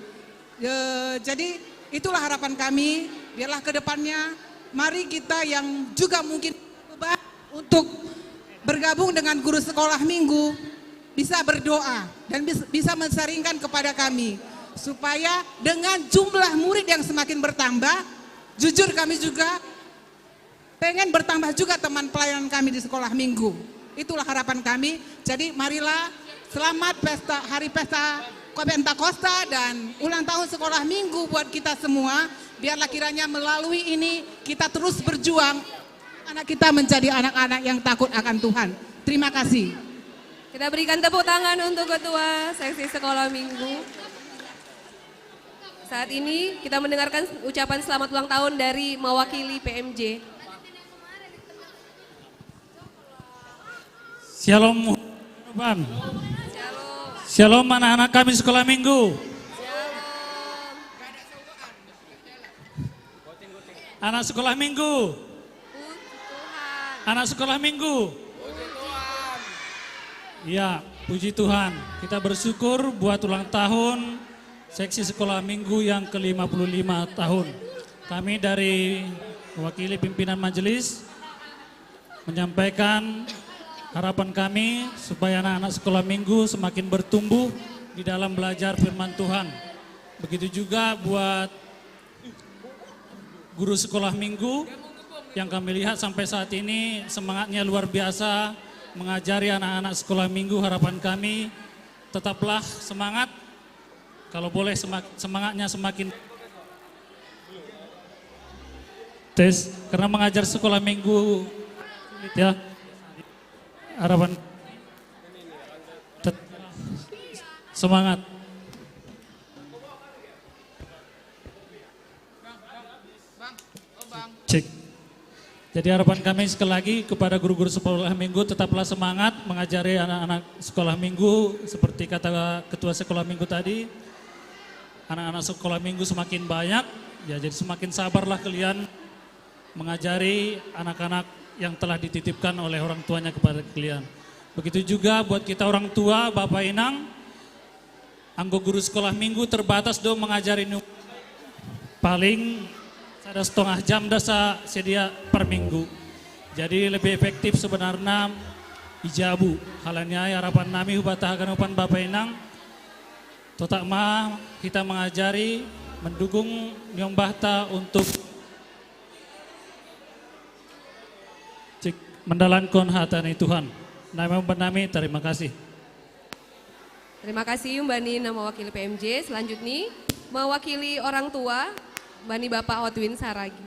Speaker 3: Jadi itulah harapan kami, biarlah kedepannya mari kita yang juga mungkin beban untuk bergabung dengan guru sekolah minggu bisa berdoa dan bisa mensaringkan kepada kami supaya dengan jumlah murid yang semakin bertambah, jujur kami juga pengen bertambah juga teman pelayanan kami di sekolah minggu. Itulah harapan kami. Jadi marilah selamat hari pesta Pentakosta dan ulang tahun sekolah minggu buat kita semua. Biarlah kiranya melalui ini kita terus berjuang, anak kita menjadi anak-anak yang takut akan Tuhan. Terima kasih.
Speaker 1: Kita berikan tepuk tangan untuk Ketua Seksi Sekolah Minggu. Saat ini kita mendengarkan ucapan selamat ulang tahun dari mewakili PMJ.
Speaker 11: Shalom. Shalom anak-anak kami sekolah minggu. Anak sekolah minggu. Anak sekolah minggu. Ya, puji Tuhan. Kita bersyukur buat ulang tahun seksi sekolah minggu yang ke-55 tahun. Kami dari mewakili pimpinan majelis menyampaikan harapan kami supaya anak-anak sekolah minggu semakin bertumbuh di dalam belajar firman Tuhan. Begitu juga buat guru sekolah minggu yang kami lihat sampai saat ini semangatnya luar biasa mengajari anak-anak sekolah minggu. Harapan kami tetaplah semangat, kalau boleh semangatnya semakin tes, karena mengajar sekolah minggu ya. Harapan semangat. Cek. Jadi harapan kami sekali lagi kepada guru-guru sekolah minggu, tetaplah semangat mengajari anak-anak sekolah minggu. Seperti kata ketua sekolah minggu tadi, anak-anak sekolah minggu semakin banyak, ya jadi semakin sabarlah kalian mengajari anak-anak yang telah dititipkan oleh orang tuanya kepada kalian. Begitu juga buat kita orang tua, Bapak Inang, anggota guru sekolah minggu terbatas dong mengajari paling ada setengah jam dasa sedia per minggu. Jadi lebih efektif sebenarnya ijabu. Halanya harapan nami hubata haganupan Bapak Inang, totak ma kita mengajari, mendukung nyong bahta untuk mendalankan hatani Tuhan. Nama benami, terima kasih.
Speaker 1: Terima kasih Mbak Nina mewakili PMJ. Selanjutnya mewakili orang tua, Bani Bapak Otwin Saragi.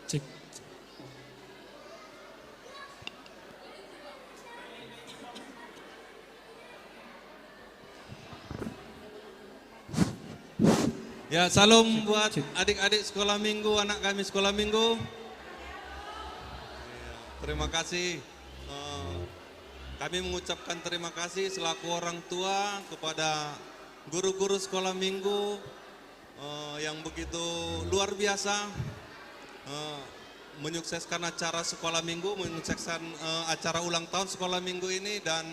Speaker 11: Cek.
Speaker 12: Ya, salam buat adik-adik sekolah minggu, anak kami sekolah minggu. Terima kasih. Kami mengucapkan terima kasih selaku orang tua kepada guru-guru sekolah minggu yang begitu luar biasa menyukseskan acara sekolah minggu, menyukseskan acara ulang tahun sekolah minggu ini, dan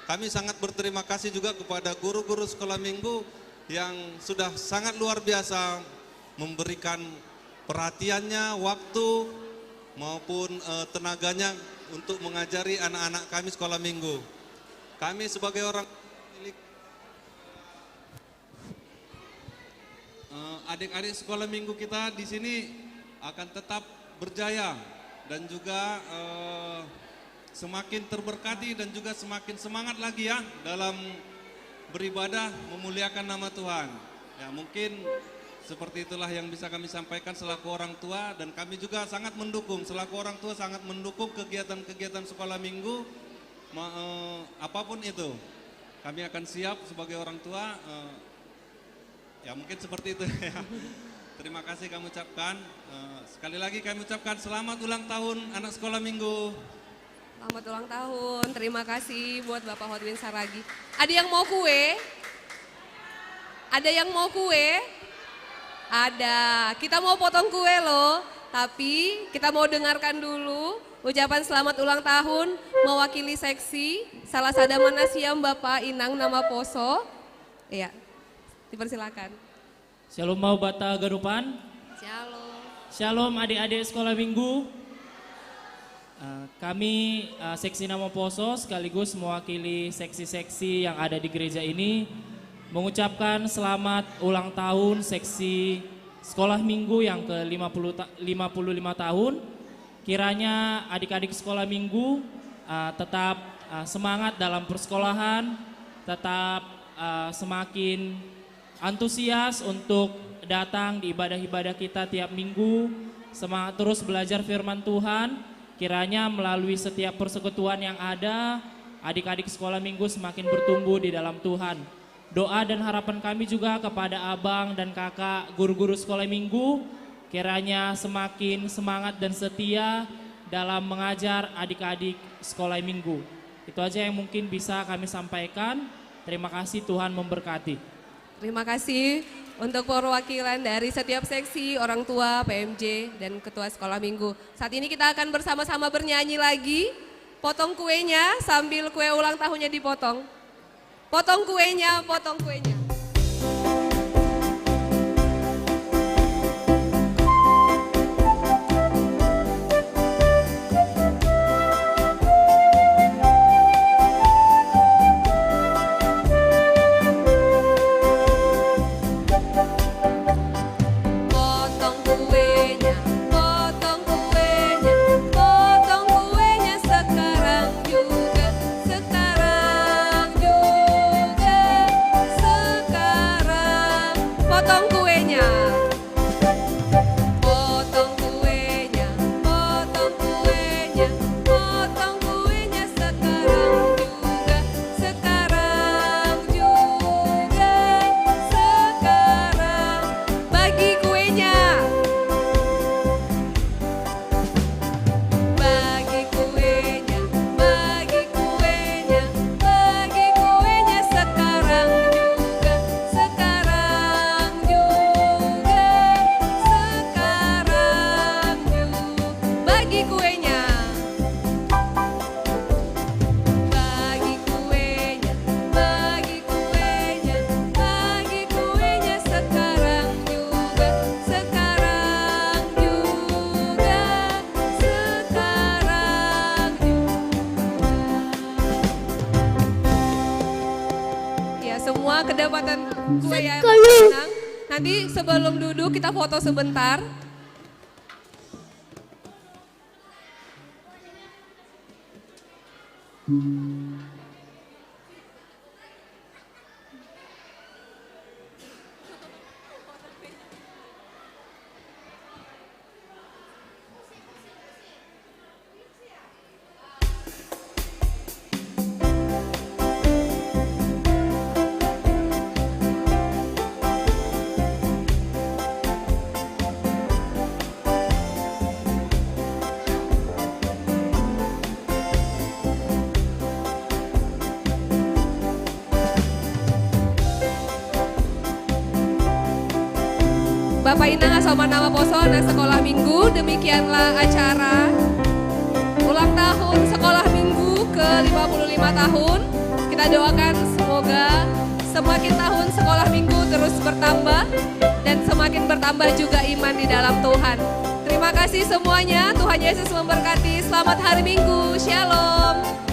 Speaker 12: kami sangat berterima kasih juga kepada guru-guru sekolah minggu yang sudah sangat luar biasa memberikan perhatiannya, waktu maupun tenaganya untuk mengajari anak-anak kami sekolah minggu. Kami sebagai orang adik-adik sekolah minggu kita di sini akan tetap berjaya dan juga semakin terberkati dan juga semakin semangat lagi ya dalam beribadah memuliakan nama Tuhan. Ya, mungkin seperti itulah yang bisa kami sampaikan selaku orang tua, dan kami juga sangat mendukung, selaku orang tua sangat mendukung kegiatan-kegiatan sekolah minggu apapun itu. Kami akan siap sebagai orang tua, ya mungkin seperti itu ya. Terima kasih kami ucapkan, sekali lagi kami ucapkan selamat ulang tahun anak sekolah minggu.
Speaker 1: Selamat ulang tahun, terima kasih buat Bapak Hotwin Saragi. Ada yang mau kue? Ada yang mau kue? Ada, kita mau potong kue loh, tapi kita mau dengarkan dulu ucapan selamat ulang tahun mewakili seksi Salah Sadamana Siam Bapak Inang Nama Poso. Iya, dipersilakan.
Speaker 13: Shalom Mahubata Haganupan.
Speaker 1: Shalom.
Speaker 13: Shalom adik-adik sekolah minggu. Kami seksi Nama Poso sekaligus mewakili seksi-seksi yang ada di gereja ini mengucapkan selamat ulang tahun seksi sekolah minggu yang ke-55 tahun. Kiranya adik-adik sekolah minggu tetap semangat dalam persekolahan, tetap semakin antusias untuk datang di ibadah-ibadah kita tiap minggu, semangat terus belajar firman Tuhan. Kiranya melalui setiap persekutuan yang ada, adik-adik sekolah minggu semakin bertumbuh di dalam Tuhan. Doa dan harapan kami juga kepada abang dan kakak guru-guru sekolah minggu, kiranya semakin semangat dan setia dalam mengajar adik-adik sekolah minggu. Itu aja yang mungkin bisa kami sampaikan. Terima kasih, Tuhan memberkati.
Speaker 1: Terima kasih untuk perwakilan dari setiap seksi, orang tua, PMJ, dan ketua sekolah minggu. Saat ini kita akan bersama-sama bernyanyi lagi, potong kuenya sambil kue ulang tahunnya dipotong. Potong kuenya, potong kuenya. Kedapatan kue yang menang. Nanti sebelum duduk kita foto sebentar. Bapak Inang Hasoman Nama Poso anak sekolah minggu, demikianlah acara ulang tahun sekolah minggu ke 55 tahun. Kita doakan semoga semakin tahun sekolah minggu terus bertambah dan semakin bertambah juga iman di dalam Tuhan. Terima kasih semuanya, Tuhan Yesus memberkati. Selamat hari Minggu, Shalom.